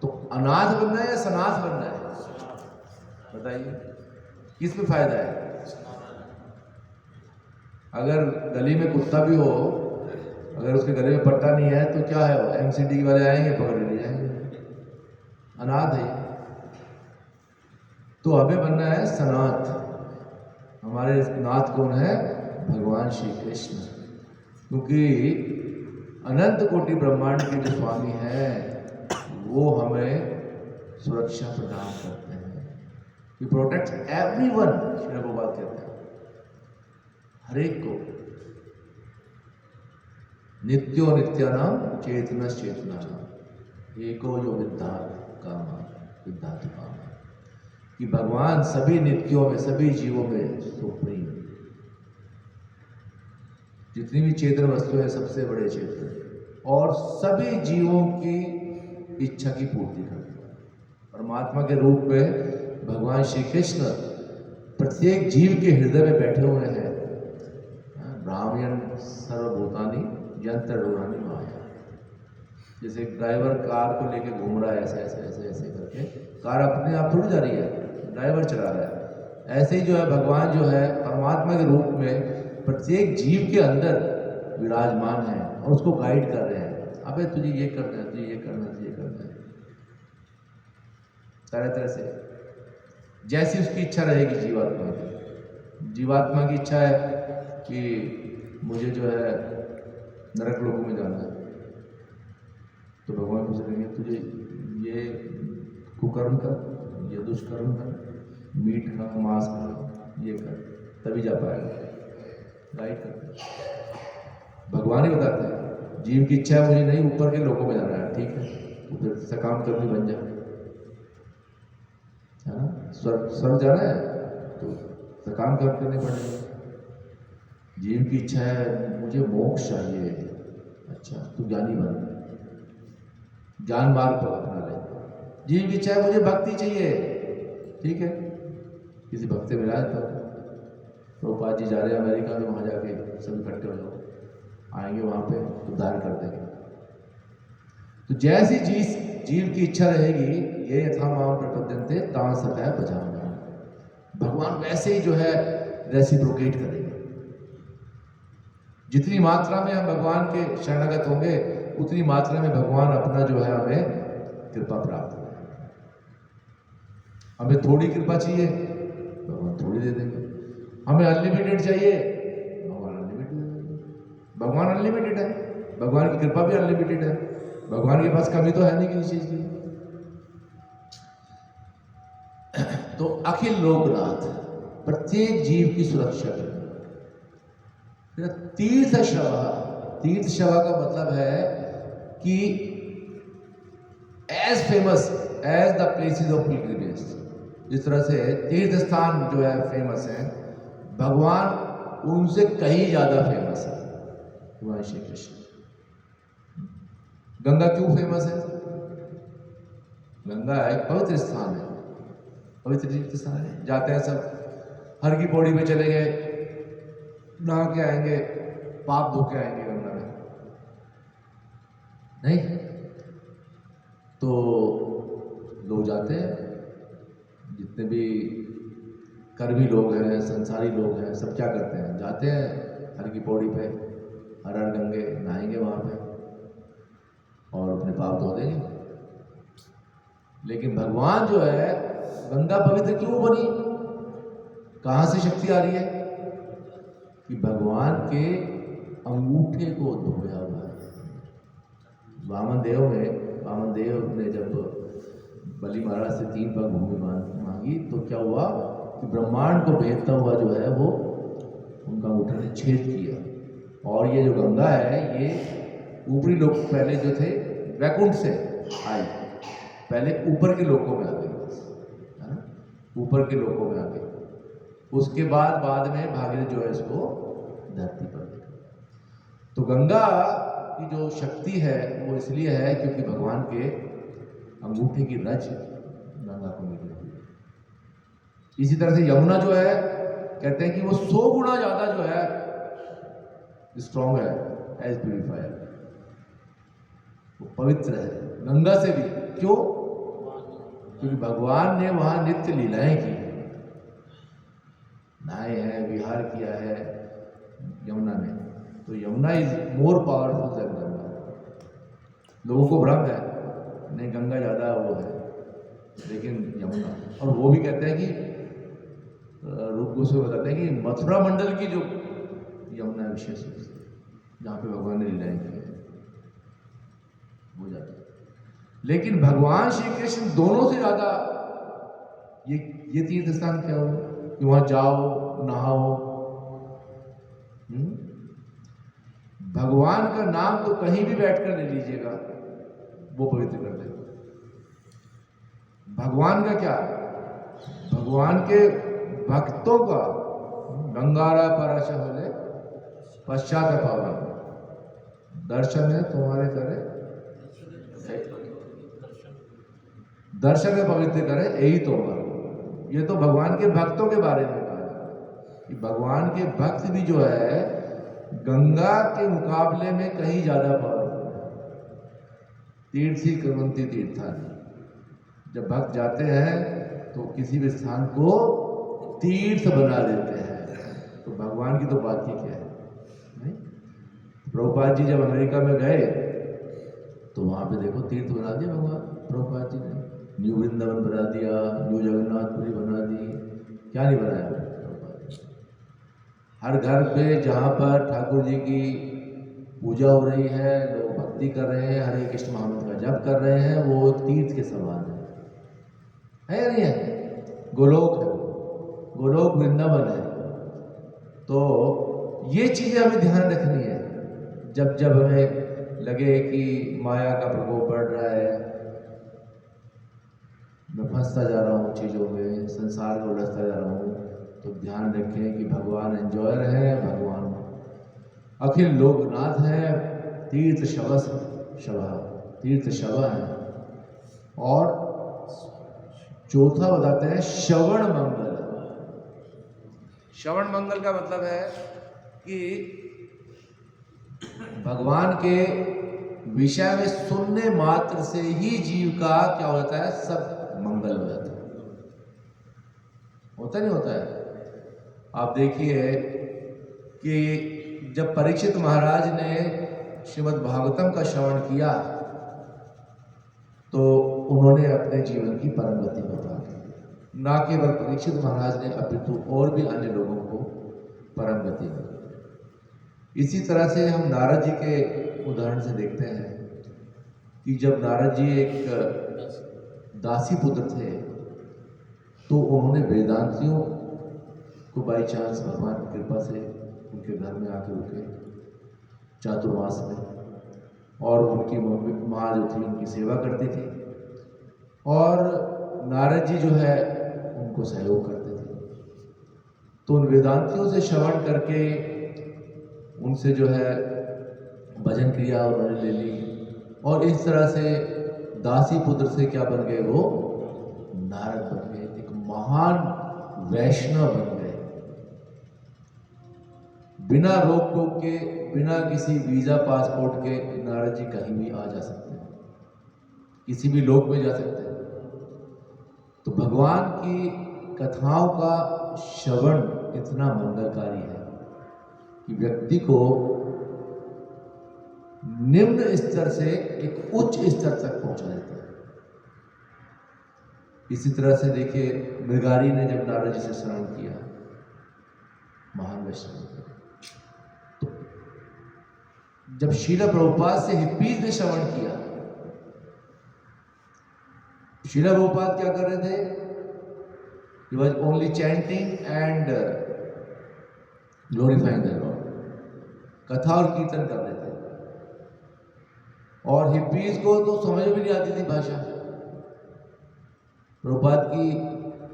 तो अनाथ बनना है या सनाथ बनना है? बताइए किस में फायदा है? अगर गली में कुत्ता भी हो, अगर उसके गले में पट्टा नहीं है तो क्या है, वो एमसीडी वाले आएंगे पकड़ ले जाएंगे, अनाथ है। तो हमें बनना है सनाथ। हमारे नाथ कौन है? भगवान श्री कृष्ण, क्योंकि अनंत कोटि ब्रह्मांड के जो स्वामी हैं वो हमें सुरक्षा प्रदान करते हैं। We protect everyone, Shri Gopal कहते हैं, हर एक को। नित्यो नित्यानाम चेतनस चेतनानाम एको जो विद्यात् कामा विद्यात् कामा, कि भगवान सभी नित्यों में, सभी जीवों में सुप्रीम। जितनी भी चेतन वस्तुएं सबसे बड़े चेतन, और सभी जीवों की इच्छा की पूर्ति करते हैं। परमात्मा के रूप में भगवान श्री कृष्ण प्रत्येक जीव के हृदय में बैठे हुए हैं। ब्राह्मण सर्वभूतानि यंत्र डोरानी माया। जैसे एक ड्राइवर कार को लेके घूम रहा है, ऐसे ऐसे ऐसे ऐसे करके, कार अपने आप थोड़ी जा रही है, ड्राइवर चला रहा है। ऐसे ही जो है भगवान जो है परमात्मा के रूप में प्रत्येक जीव के अंदर विराजमान है और उसको गाइड कर रहे हैं। अबे तुझे ये करना है, तुझे ये करना है, तुझे ये करना है, तरह तरह से जैसी उसकी इच्छा रहेगी। जीवात्मा की इच्छा है कि मुझे जो है नरक लोकों में जाना है, तो भगवान पूछ रहे हैं तुझे ये कुकर्म कर, ये दुष्कर्म कर, मीट खा, मांस खा, ये कर, तभी जा पाएगा। गाइड करते भगवान ही बताते हैं। जीव की इच्छा है मुझे नहीं ऊपर के लोगों में जाना है, ठीक है, उधर से काम करनी बन जाए, है ना? स्वर्ग जाना है तो काम करने पड़ेगा। जीव की इच्छा है मुझे मोक्ष चाहिए, अच्छा, तू ज्ञानी बन, ज्ञान मार्ग पर अपना ले। जीव की इच्छा है मुझे भक्ति चाहिए, ठीक है, किसी भक्त से मिला तो प्रभुपाद जी जा रहे हैं अमेरिका में, वहाँ जाके सब इकट्ठे हो जाओ, आएंगे वहाँ पे उद्धार कर देंगे। तो जैसी जीव की इच्छा रहेगी, ये यथा माम प्रपद्यन्ते तां सतः भजाम्यहम्, भगवान वैसे ही जो है रेसिप्रोकेट करेंगे। जितनी मात्रा में हम भगवान के शरणागत होंगे उतनी मात्रा में भगवान अपना जो है हमें कृपा प्राप्त करेंगे। हमें थोड़ी कृपा चाहिए, भगवान थोड़ी दे देंगे। हमें अनलिमिटेड चाहिए, भगवान अनलिमिटेड दे देंगे। भगवान अनलिमिटेड है, भगवान की कृपा भी अनलिमिटेड है, भगवान के पास कमी तो है नहीं किसी चीज की। तो अखिल लोकनाथ प्रत्येक जीव की सुरक्षा करें। तीर्थ शवा, तीर्थ शवा का मतलब है कि as famous as the places of pilgrimage, जिस तरह से तीर्थ स्थान जो है फेमस है, भगवान उनसे कहीं ज्यादा फेमस है। भगवान श्री कृष्ण। गंगा क्यों फेमस है? गंगा एक पवित्र स्थान है, पवित्र तीर्थ स्थान है। जाते हैं सब, हर की पौड़ी में चले गए, नहा के आएंगे, पाप धो के आएंगे गंगा में, नहीं? तो लोग जाते हैं, जितने भी कर्मी लोग हैं, संसारी लोग हैं, सब क्या करते हैं, जाते हैं हर की पौड़ी पे, हर हर गंगे नहाएंगे वहां पे और अपने पाप धो देंगे। लेकिन भगवान जो है, गंगा पवित्र क्यों बनी? कहां से शक्ति आ रही है? कि भगवान के अंगूठे को धोया हुआ है। वामन देव ने जब बलि महाराज से 3 पग भूमि मांगी तो क्या हुआ कि ब्रह्मांड को भेदता हुआ जो है वो उनका अंगूठा ने छेद किया। और ये जो गंगा है, ये ऊपरी लोग पहले जो थे वैकुंठ से आई, पहले ऊपर के लोकों में आ गई, है ना, ऊपर के लोकों में आ गई। उसके बाद में भागीरथ जो है इसको धरती पर देखा। तो गंगा की जो शक्ति है वो इसलिए है क्योंकि भगवान के अंगूठे की रज गंगा को मिली हुई है। इसी तरह से यमुना जो है, कहते हैं कि वो 100 गुना ज्यादा जो है स्ट्रॉन्ग है एज प्यूरिफायर, वो पवित्र है गंगा से भी। क्यों? क्योंकि भगवान ने वहां नित्य लीलाएं की, नहाए हैं, विहार किया है यमुना में। तो Yamuna is more powerful than Ganga. लोगों को भ्रम है, नहीं गंगा ज्यादा वो है, लेकिन यमुना। और वो भी कहते हैं कि रूप गोस्वामी बताते हैं कि मथुरा मंडल की जो यमुना विशेष रूप से, जहाँ पे भगवान ने लीलाएं की है, वो जाता है। लेकिन भगवान श्री कृष्ण दोनों से ज्यादा ये तीर्थ स्थान क्या हो कि वहां जाओ, नहाओ। भगवान का नाम तो कहीं भी बैठकर ले लीजिएगा, वो पवित्र कर देगा। भगवान का क्या? भगवान के भक्तों का गंगारा परश होले पश्चात पावन, दर्शन है तुम्हारे करे, दर्शन में पवित्र करे यही तो होगा। ये तो भगवान के भक्तों के बारे में कहा कि भगवान के भक्त भी जो है गंगा के मुकाबले में कहीं ज्यादा पावरफुल है। तीर्थी कुर्वन्ति तीर्थानि, जब भक्त जाते हैं तो किसी भी स्थान को तीर्थ बना देते हैं। तो भगवान की तो बात ही क्या है, नहीं? प्रभुपाद जी जब अमेरिका में गए तो वहां पे देखो तीर्थ बना दिया भगवान प्रभुपाद जी ने, न्यू वृंदावन बना दिया, न्यू जगन्नाथपुरी बना दी, क्या नहीं बनाया प्रभुपाद जी। हर घर पे जहाँ पर ठाकुर जी की पूजा हो रही है, लोग भक्ति कर रहे हैं, हरे कृष्ण महामंत्र का जप कर रहे हैं, वो तीर्थ के समान है या नहीं है? गोलोक है, गोलोक वृंदावन है। तो ये चीजें हमें ध्यान रखनी है। जब जब हमें लगे कि माया का प्रकोप बढ़ रहा है, मैं फंसता जा रहा हूँ चीजों में, संसार में उलझता जा रहा हूँ, तो ध्यान रखें कि भगवान एंजॉयर है, भगवान अखिल लोकनाथ है, तीर्थ शवस शवा, तीर्थ शवा है। और चौथा बताते हैं श्रवण मंगल। श्रवण मंगल का मतलब है कि भगवान के विषय में सुनने मात्र से ही जीव का क्या होता है, सब मंगल हो जाता है। होता नहीं होता है। आप देखिए कि जब परीक्षित महाराज ने श्रीमद् भागवतम का श्रवण किया तो उन्होंने अपने जीवन की परम गति को प्राप्त की। ना केवल परीक्षित महाराज ने अपितु और भी अन्य लोगों को परम गति दी। इसी तरह से हम नारद जी के उदाहरण से देखते हैं कि जब नारद जी एक दासी पुत्र थे तो उन्होंने वेदांतियों को बाई चांस भगवान की कृपा से उनके घर में आके रुके चातुर्मास में, और उनकी मम्मी माँ जो थी उनकी सेवा करती थी, और नारद जी जो है उनको सहयोग करते थे। तो उन वेदांतियों से श्रवण करके उनसे जो है भजन क्रिया उन्होंने ले ली, और इस तरह से दासी पुत्र से क्या बन गए, वो नारद बन गए, एक महान वैष्णव बन गए। बिना रोक टोक के, बिना किसी वीजा पासपोर्ट के नारद जी कहीं भी आ जा सकते हैं, किसी भी लोक में जा सकते हैं। तो भगवान की कथाओं का श्रवण इतना मंगलकारी है कि व्यक्ति को निम्न स्तर से एक उच्च स्तर तक पहुंचा देता है। इसी तरह से देखिए मृगारी ने जब नारद जी से श्रवण किया, महान वैष्णव, तो जब शीला प्रभुपाद से हिप्पीज ने श्रवण किया, शीला प्रभुपाद क्या कर रहे थे, he was only chanting and glorifying the Lord, कथा और कीर्तन कर रहे थे। और हिप्पीज को तो समझ भी नहीं आती थी भाषा। प्रभुपाद की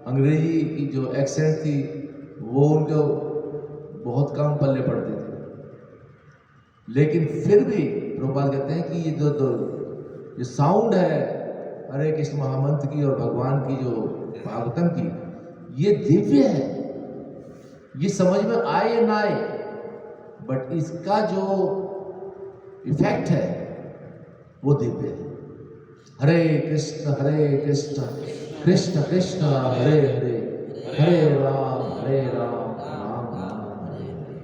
अंग्रेजी की जो एक्सेंट थी वो उनको बहुत कम पल्ले पड़ते थे, लेकिन फिर भी प्रभुपाद कहते हैं कि ये साउंड है हरे कृष्ण महामंत्र की और भगवान की जो भागवतम की, ये दिव्य है। ये समझ में आए या ना आए, बट इसका जो इफेक्ट है वो दिव्य है। हरे कृष्ण कृष्ण कृष्ण हरे हरे, हरे राम राम राम हरे हरे।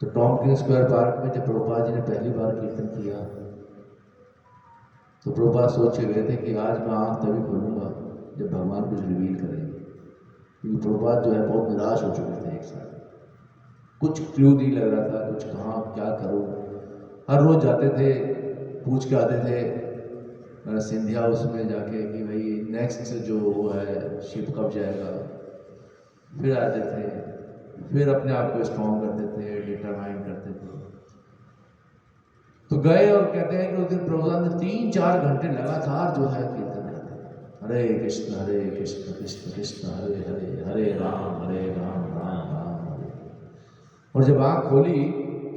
तो टॉम्किंस स्क्वायर पार्क में जब प्रभुपाद जी ने पहली बार कीर्तन किया तो प्रभुपाद सोचे गए थे कि आज मैं आँख तभी खोलूंगा जब भगवान कुछ रिवील करेंगे, क्योंकि प्रभुपाद जो है बहुत निराश हो चुके थे एक साथ। कुछ क्लू नहीं लग रहा था, कुछ कहाँ क्या करूँ। हर रोज जाते थे, पूछ के आते थे सिंधिया उसमें जाके कि भाई नेक्स्ट जो वो है शिप कब जाएगा। फिर आते थे, फिर अपने आप को स्ट्रॉन्ग करते थे, डिटरमाइन करते थे। तो गए और कहते हैं कि उस दिन प्रभुपाद ने 3-4 घंटे लगातार जो है कीर्तन करते थे, हरे कृष्ण कृष्ण कृष्ण हरे हरे, हरे राम राम राम हरे। और जब आँख खोली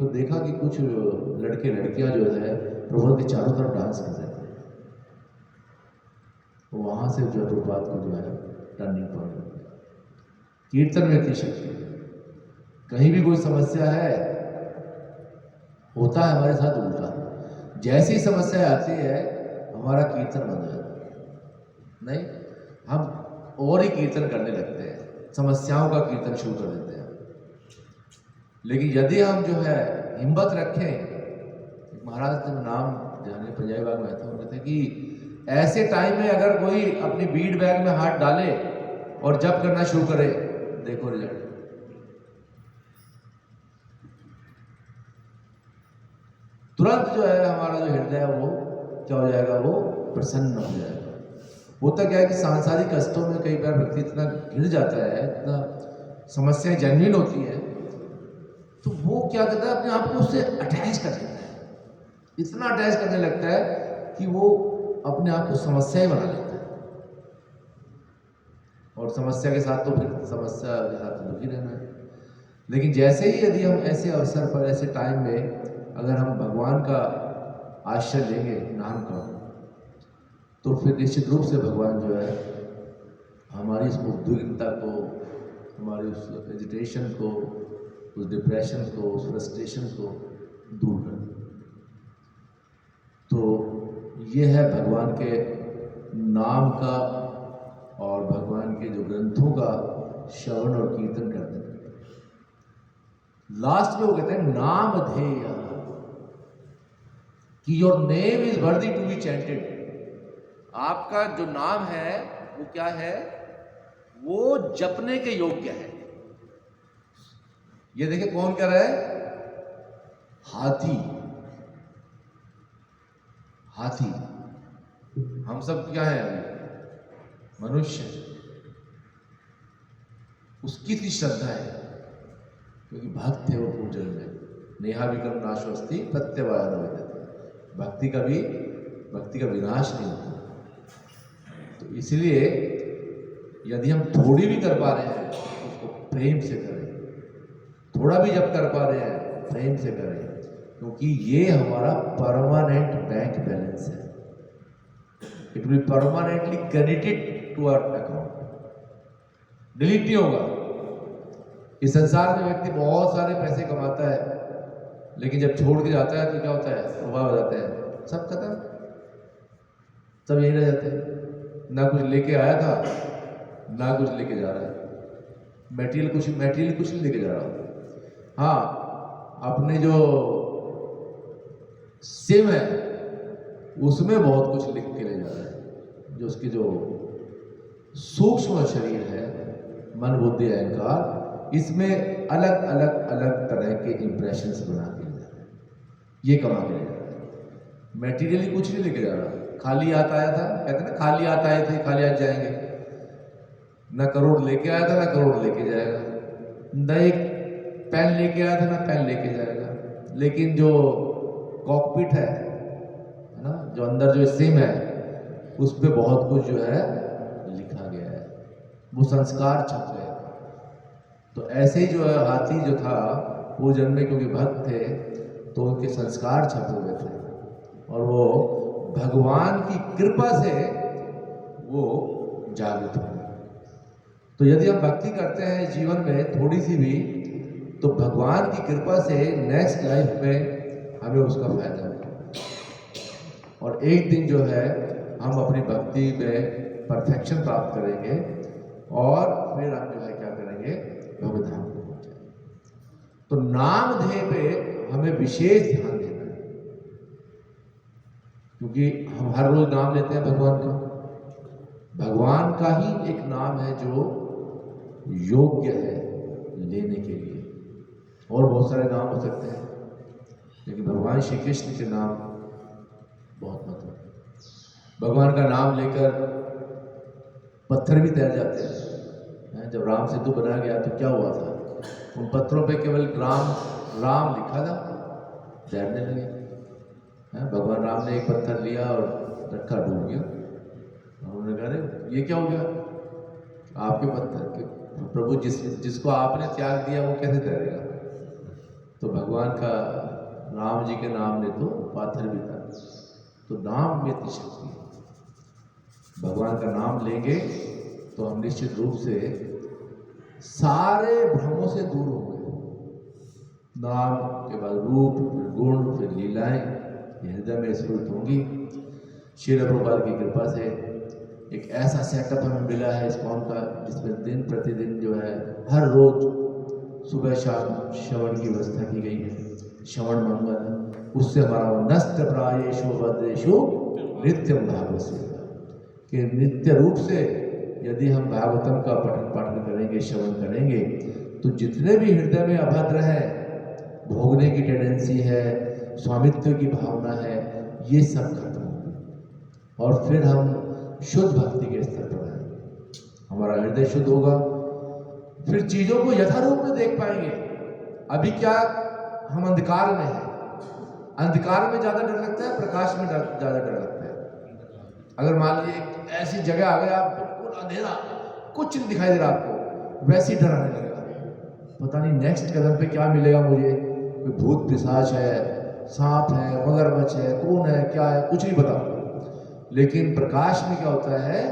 तो देखा कि कुछ लड़के लड़कियां जो है प्रभुपाद के चारों तरफ डांस कर रहे थे। तो वहां से जो प्रभुपाद को जो है टर्निंग पॉइंट हो गया। कीर्तन में इतनी शक्ति है। कहीं भी कोई समस्या है, होता है हमारे साथ उल्टा, जैसी समस्या आती है हमारा कीर्तन बंद हो जाता है। नहीं, हम और ही कीर्तन करने लगते हैं, समस्याओं का कीर्तन शुरू कर देते हैं। लेकिन यदि हम जो है हिम्मत रखें, महाराज ने नाम जाने पंजाबी बाग में थे, कहते कि ऐसे टाइम में अगर कोई अपनी बीड बैग में हाथ डाले और जप करना शुरू करे, देखो रिजल्ट। तुरंत जो है हमारा जो हृदय है वो क्या हो जाएगा, वो प्रसन्न हो जाएगा। होता क्या है कि सांसारिक कष्टों में कई बार व्यक्ति इतना गिर जाता है, इतना समस्याएं जेन्युइन होती है, तो वो क्या करता है, अपने आप को उससे अटैच कर लेता है। इतना अटैच करने लगता है कि वो अपने आप को समस्या ही बना लेता है। और समस्या के साथ तो फिर समस्या के साथ दुखी रहना है। लेकिन जैसे ही यदि हम ऐसे अवसर पर, ऐसे टाइम में अगर हम भगवान का आश्रय लेंगे नाम का, तो फिर निश्चित रूप से भगवान जो है हमारी उस उद्विग्नता को, हमारी उस एजिटेशन को, उस डिप्रेशन को, उस फ्रस्ट्रेशन को दूर कर दें। तो ये है भगवान के नाम का और भगवान के जो ग्रंथों का श्रवण और कीर्तन करने का। लास्ट में वो कहते हैं नामधेय, कि your name is worthy to be chanted. आपका जो नाम है वो क्या है? वो जपने के योग्य है। ये देखिए कौन कह रहा है? हाथी। हाथी हम सब क्या है? मनुष्य। उसकी इतनी श्रद्धा है क्योंकि भक्त है वो पूजन में। नेहा विक्रम नाशोस्ति प्रत्यवाय रहते, भक्ति का विनाश नहीं होता। तो इसलिए यदि हम थोड़ी भी कर पा रहे हैं उसको प्रेम से करें, थोड़ा भी जब कर पा रहे हैं प्रेम से करें, क्योंकि ये हमारा परमानेंट बैंक बैलेंस है। It will permanently credited to our account, delete नहीं होगा। इस संसार में व्यक्ति बहुत सारे पैसे कमाता है, लेकिन जब छोड़ के जाता है तो क्या होता है? प्रभाव हो जाता है, सब खत्म, सब यहीं रह जाते हैं। ना कुछ लेके आया था, ना कुछ लेके जा रहा है। मटेरियल कुछ नहीं लेके जा रहा। हाँ, अपने जो सिम है उसमें बहुत कुछ लिख के ले जा रहा है। जो उसके जो सूक्ष्म शरीर है, मन बुद्धि अहंकार, इसमें अलग अलग तरह के इंप्रेशंस बना के ले जा रहा है। ये कमा के ले जा रहा है। मटेरियली कुछ नहीं लेके जा रहा। खाली हाथ आया था, कहते ना खाली हाथ आए थे खाली हाथ जाएंगे। ना करोड़ लेके आया था, ना करोड़ लेके जाएगा। न एक पेन लेके आया था, ना पेन लेके जाएगा। लेकिन जो कॉकपिट है ना, जो अंदर जो सिम है, उस पर बहुत कुछ जो है लिखा गया है, वो संस्कार छप गए। तो ऐसे ही जो है हाथी जो था वो जन्म में क्योंकि भक्त थे तो उनके संस्कार छपे हुए थे, और वो भगवान की कृपा से वो जागृत हुए। तो यदि हम भक्ति करते हैं जीवन में थोड़ी सी भी, तो भगवान की कृपा से नेक्स्ट लाइफ में हमें उसका फायदा होगा। और एक दिन जो है हम अपनी भक्ति में परफेक्शन प्राप्त करेंगे, और फिर हम जो है क्या करेंगे? भगवत धाम को पहुंचेंगे। तो नामधेय पे हमें विशेष ध्यान देना है, क्योंकि हम हर रोज नाम लेते हैं भगवान का। भगवान का ही एक नाम है जो योग्य है लेने के लिए। और बहुत सारे नाम हो सकते हैं, लेकिन भगवान श्री कृष्ण के नाम बहुत महत्व है। भगवान का नाम लेकर पत्थर भी तैर जाते हैं। जब राम सेतु बनाया गया तो क्या हुआ था? उन पत्थरों पे केवल राम लिखा था, तैरने लगे। भगवान राम ने एक पत्थर लिया और रखा, डूब गया। उन्होंने कहा अरे ये क्या हो गया? आपके पत्थर के प्रभु जिसको आपने त्याग दिया वो कैसे तैरेगा? तो भगवान का, राम जी के नाम ने तो पाथर भी था। तो नाम में इतनी शक्ति है। भगवान का नाम लेंगे तो हम निश्चित रूप से सारे भ्रमों से दूर होंगे। नाम के बाद रूप, फिर गुण, फिर लीलाएं हृदय में स्फुरित होंगी। श्रील प्रभुपाद की कृपा से एक ऐसा सेटअप हमें मिला है इस्कॉन का, जिसमें दिन प्रतिदिन जो है हर रोज सुबह शाम श्रवण की व्यवस्था की गई है। श्रवण मंगल, उससे हमारा नष्ट प्रायेषु भद्रेषु नित्यम भागवत से, कि नित्य रूप से यदि हम भागवतम का पठन पाठन करेंगे, श्रवण करेंगे, तो जितने भी हृदय में अभद्र है, भोगने की टेंडेंसी है, स्वामित्व की भावना है, ये सब खत्म होगी। और फिर हम शुद्ध भक्ति के स्तर पर आएंगे, हमारा हृदय शुद्ध होगा। फिर चीजों को यथारूप में देख पाएंगे। अभी क्या हम अंधकार में हैं, अंधकार में ज्यादा डर लगता है, प्रकाश में ज्यादा डर लगता है। अगर मान लीजिए एक ऐसी जगह आ गए, आप बिल्कुल अंधेरा, कुछ नहीं दिखाई दे रहा आपको, वैसे ही डर आने लगेगा। पता नहीं नेक्स्ट कदम पे क्या मिलेगा मुझे, कोई भूत पिशाच है, सांप है, मगरमच्छ है, कौन है, क्या है, कुछ नहीं पता। लेकिन प्रकाश में क्या होता है,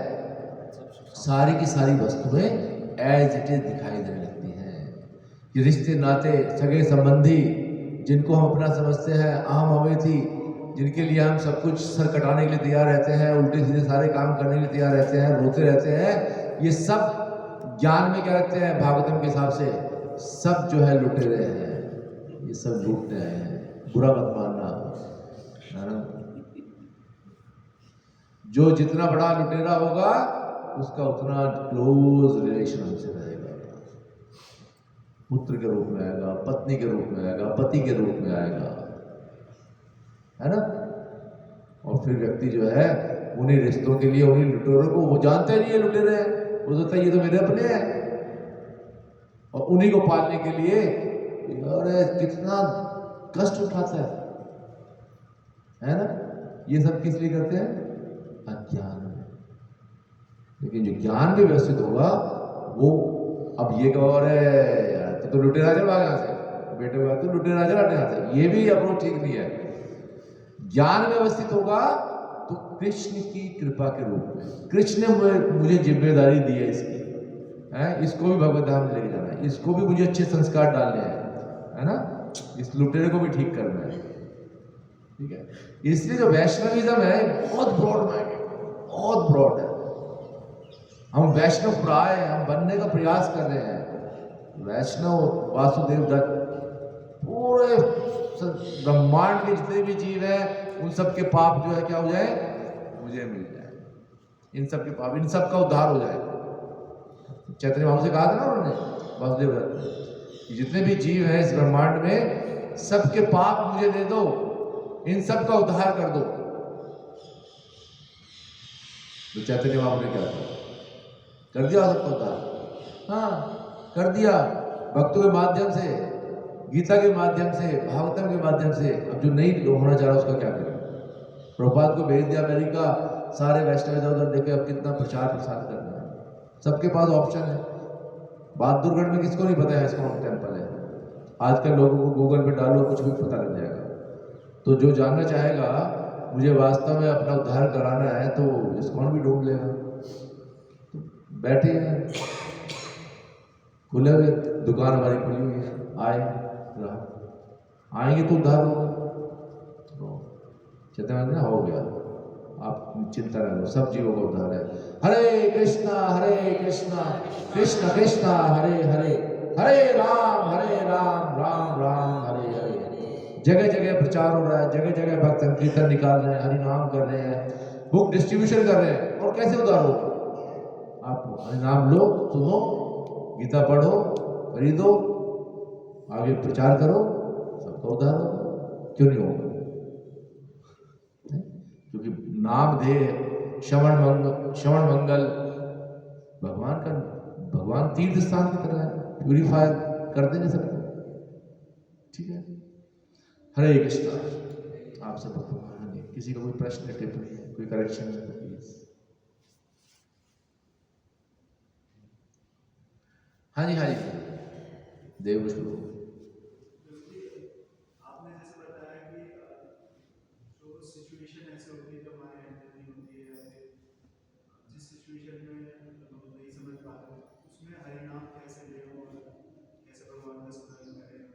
सारी की सारी वस्तुएं एज इट इज दिखाई देने लगती हैं। ये रिश्ते नाते, सगे संबंधी, जिनको हम अपना समझते हैं, अहम अवेती, जिनके लिए हम सब कुछ सर कटाने के लिए तैयार रहते हैं, उल्टे सीधे सारे काम करने के लिए तैयार रहते हैं, रोते रहते हैं, ये सब ज्ञान में क्या रखते हैं, भागवतम के हिसाब से सब जो है लुटेरे हैं, ये सब लूटने आए हैं। बुरा मत मानना, है ना। जो जितना बड़ा लुटेरा होगा उसका उतना क्लोज रिलेशन हमसे रहेगा। पुत्र के रूप में आएगा, पत्नी के रूप में आएगा, पति के रूप में आएगा, है ना। और फिर व्यक्ति जो है उन्हीं रिश्तों के लिए, उन्हीं लुटेरों को, वो जानते नहीं है लुटेरे हैं, वो सोचता है ये तो मेरे अपने हैं, और उन्हीं को पालने के लिए अरे कितना कष्ट उठाता है ना। ये सब किस लिए करते हैं, अज्ञान में। लेकिन जो ज्ञान में व्यवस्थित होगा वो अब ये कहो अरे यार तो लुटेरा चल भाग यहाँ से, बेटे हुआ तो लुटेरा चल हट यहाँ से, ये भी अप्रोच ठीक नहीं है। ज्ञान में व्यवस्थित होगा तो कृष्ण की कृपा के रूप में, कृष्ण ने मुझे जिम्मेदारी दी है इसकी, है, इसको भी भगवत धाम में लेके जाना है, इसको भी मुझे अच्छे संस्कार डालने हैं, है ना, इस लुटेरे को भी ठीक करना है, ठीक है। इसलिए जो वैष्णविज्म है बहुत ब्रॉड माइंड है, बहुत ब्रॉड है। हम वैष्णव प्राय हम बनने का प्रयास कर रहे हैं। वैष्णव वासुदेव दत्त पूरे ब्रह्मांड के जितने भी जीव हैं उन सब के पाप जो है क्या हो जाए, मुझे मिल जाए, इन सब के पाप, इन सब का उद्धार हो जाए। चैतन्य महाप्रभु से कहा था ना उन्होंने, वासुदेव दत्त, जितने भी जीव हैं इस ब्रह्मांड में सबके पाप मुझे दे दो, इन सब का उद्धार कर दो। तो चैतन्य महाप्रभु ने क्या कर दिया, सबका उद्धार, हाँ कर दिया, भक्तों के माध्यम से, गीता के माध्यम से, भागवतम के माध्यम से। अब जो नहीं होना चाह रहा उसका क्या करें, प्रभुपाद को भेज दिया अमेरिका, सारे वैष्णव इधर उधर देखे, अब कितना प्रचार प्रसार करना है, सबके पास ऑप्शन है। बहादुरगढ़ में किसको नहीं पता है इस्कॉन टेम्पल है, आजकल लोगों को गूगल पे डालो कुछ भी पता लग जाएगा। तो जो जानना चाहेगा मुझे वास्तव में अपना उद्धार कराना है तो इस्कॉन भी ढूंढ लेगा। तो बैठे हैं, खुले हुए दुकान हमारी खुली हुई है, आएंगे तो उद्धार होगा। चैतन्य हो गया, आप चिंता न लो, सब जीवों का उद्धार है। हरे कृष्णा कृष्ण कृष्णा हरे हरे, हरे राम राम राम हरे हरे। जगह जगह प्रचार हो रहा है, जगह जगह भक्त संकीर्तन निकाल रहे हैं, हरि नाम कर रहे हैं, बुक डिस्ट्रीब्यूशन कर रहे हैं। और कैसे उद्धार होगा, आप हरि नाम लो, सुनो, गीता पढ़ो, खरीदो, आगे प्रचार करो, सबका उद्धार होगा। क्यों नहीं होगा, क्योंकि नाम दे श्रवण मंगल भगवान तीर्थ स्थान की तरह है, प्यूरिफायर कर देंगे सबको, ठीक है। हरे कृष्णा। आप सब किसी का कोई प्रश्न टिप्पणी है, कोई करेक्शन है तो प्लीज। हाँ जी देव विष्णु। आपने जैसे बताया कि जो सिचुएशन ऐसे होती है जब हमारे हैंडल नहीं होती है, या फिर जिस सिचुएशन में हम नहीं समझ पाते उसमें हरि नाम कैसे लें और कैसे भगवान का स्मरण करें।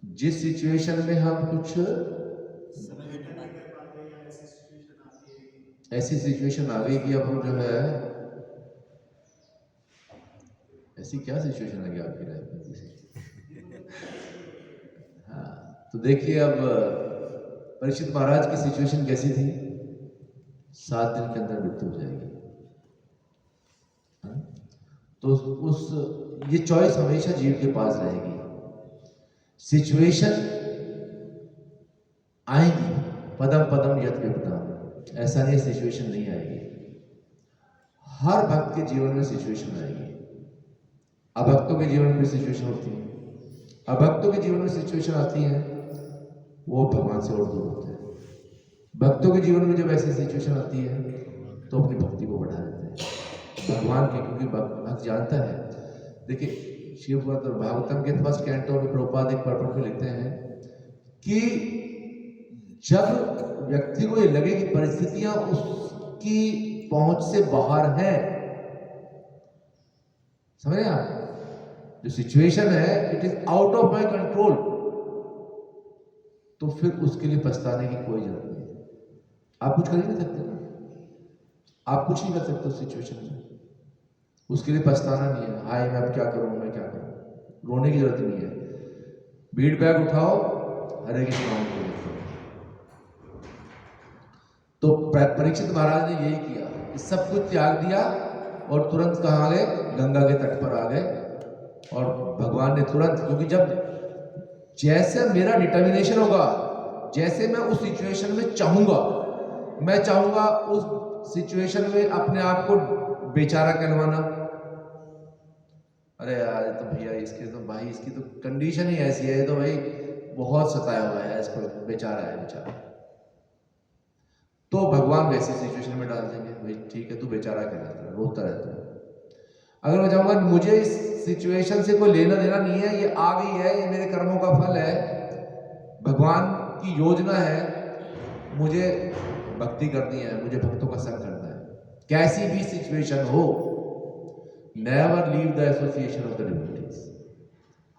जिस सिचुएशन में हम कुछ नहीं कर पाते या ऐसी सिचुएशन आती है कि ऐसी सिचुएशन आ गई कि अब हम जो है, ऐसी क्या सिचुएशन आ गई आपकी लाइफ में किसी? हाँ, तो देखिए अब परीक्षित महाराज की सिचुएशन कैसी थी, 7 दिन के अंदर मृत्यु हो जाएगी। हाँ? तो उस ये चॉइस हमेशा जीव के पास रहेगी। सिचुएशन आएगी, पदम पदम यत विपदा, ऐसा नहीं सिचुएशन नहीं आएगी। हर भक्त के जीवन में सिचुएशन आएगी। अभक्तों के जीवन में भी सिचुएशन होती है, अभक्तों के जीवन में सिचुएशन आती है, वो भगवान से और दूर होते हैं। भक्तों के जीवन में जब ऐसी सिचुएशन आती है तो अपनी भक्ति को बढ़ा देते हैं भगवान के, क्योंकि भक्त जानता है। देखिए शिव भागवतम के फर्स्ट कैंटो में प्रभुपाद एक पर्पट में लिखते हैं, कि जब व्यक्ति को ये लगे कि परिस्थितियां उसकी पहुंच से बाहर हैं, समझ रहे हैं आप, जो सिचुएशन है it is out of my control, तो फिर उसके लिए पछताने की कोई जरूरत नहीं है। आप कुछ कर ही नहीं सकते ना, आप कुछ नहीं कर सकते उस सिचुएशन में, उसके लिए पछताना नहीं है, हाय मैं अब क्या करूं, मैं क्या करूं, रोने की जरूरत नहीं है। बीट बैग उठाओ, हरे कृष्ण नाम को लिखो। तो परीक्षित महाराज ने यही किया, सब कुछ त्याग दिया और तुरंत कहाँ गए, गंगा के तट पर आ गए। और भगवान ने तुरंत, क्योंकि जब जैसे मेरा डिटर्मिनेशन होगा, जैसे मैं उस सिचुएशन में चाहूंगा, मैं चाहूंगा उस सिचुएशन में अपने आप को बेचारा कहलवाना, अरे यार तो भैया इसके तो भाई इसकी तो कंडीशन ही ऐसी है, तो भाई बहुत सताया हुआ है, इसको बेचारा है बेचारा, तो भगवान वैसी सिचुएशन में डाल देंगे, भाई ठीक है तू बेचारा कहलाता है, रोता रहता है। अगर मैं चाहूंगा मुझे इस सिचुएशन से कोई लेना देना नहीं है, ये आ गई है, ये मेरे कर्मों का फल है, भगवान की योजना है, मुझे भक्ति करनी है, मुझे भक्तों का संग करना है, कैसी भी सिचुएशन हो, never leave the association of the devotees.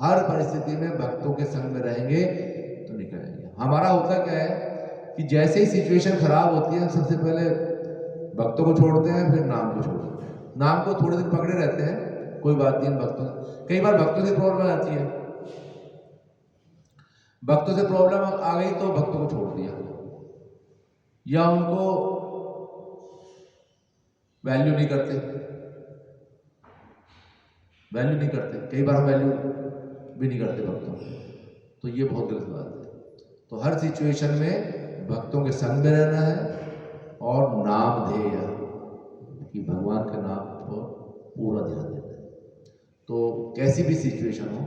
हर परिस्थिति में भक्तों के संग में रहेंगे तो निकलेंगे। हमारा होता क्या है कि जैसे ही सिचुएशन खराब होती है, सबसे पहले भक्तों को छोड़ते हैं, फिर नाम को छोड़ते हैं। नाम को थोड़े दिन पकड़े रहते हैं, कोई बात नहीं, भक्तों, कई बार भक्तों से प्रॉब्लम आती है, भक्तों से प्रॉब्लम आ गई तो भक्तों को छोड़ दिया, या उनको वैल्यू नहीं करते, कई बार हम वैल्यू भी नहीं करते भक्तों को, तो ये बहुत गलत बात है। तो हर सिचुएशन में भक्तों के संग में रहना है और नाम ध्येय कि भगवान के नाम पर पूरा ध्यान देना है। तो कैसी भी सिचुएशन हो,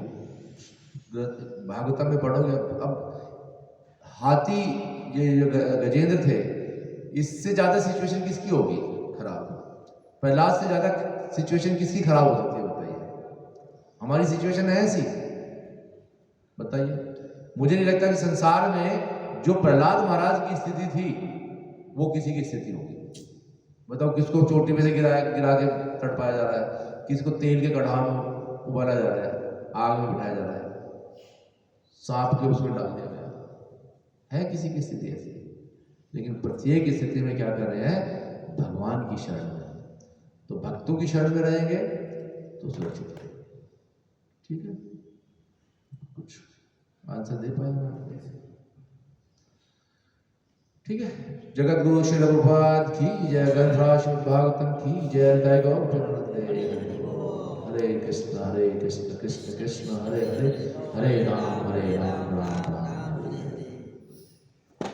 भागवतम में पढ़ोगे, अब हाथी ये जो गजेंद्र थे, इससे ज्यादा सिचुएशन किसकी होगी खराब, प्रहलाद से ज्यादा सिचुएशन किसकी खराब हो सकती है, बताइए। हमारी सिचुएशन है ऐसी, बताइए। मुझे नहीं लगता कि संसार में जो प्रहलाद महाराज की स्थिति थी वो किसी की स्थिति होगी। बताओ, किसको चोटी में से गिरा के तड़पाया जा रहा है, किसको तेल के कढ़ा में उबाला जा रहा है, आग में बिठाया जा रहा है, सांप के उसमें डाल दिया गया है, किसी की स्थिति ऐसी। लेकिन प्रत्येक स्थिति में क्या कर रहे हैं, भगवान की शरण में। तो भक्तों की शरण में रहेंगे तो सुरक्षित रहेंगे। ठीक है, कुछ आंसर दे पाएंगे? ठीक है। जगत गुरु श्री प्रभुपाद की जय, ग्रंथराज भागवतम की जय, जय गौ हरे कृष्ण कृष्ण कृष्ण हरे हरे, हरे राम राम राम।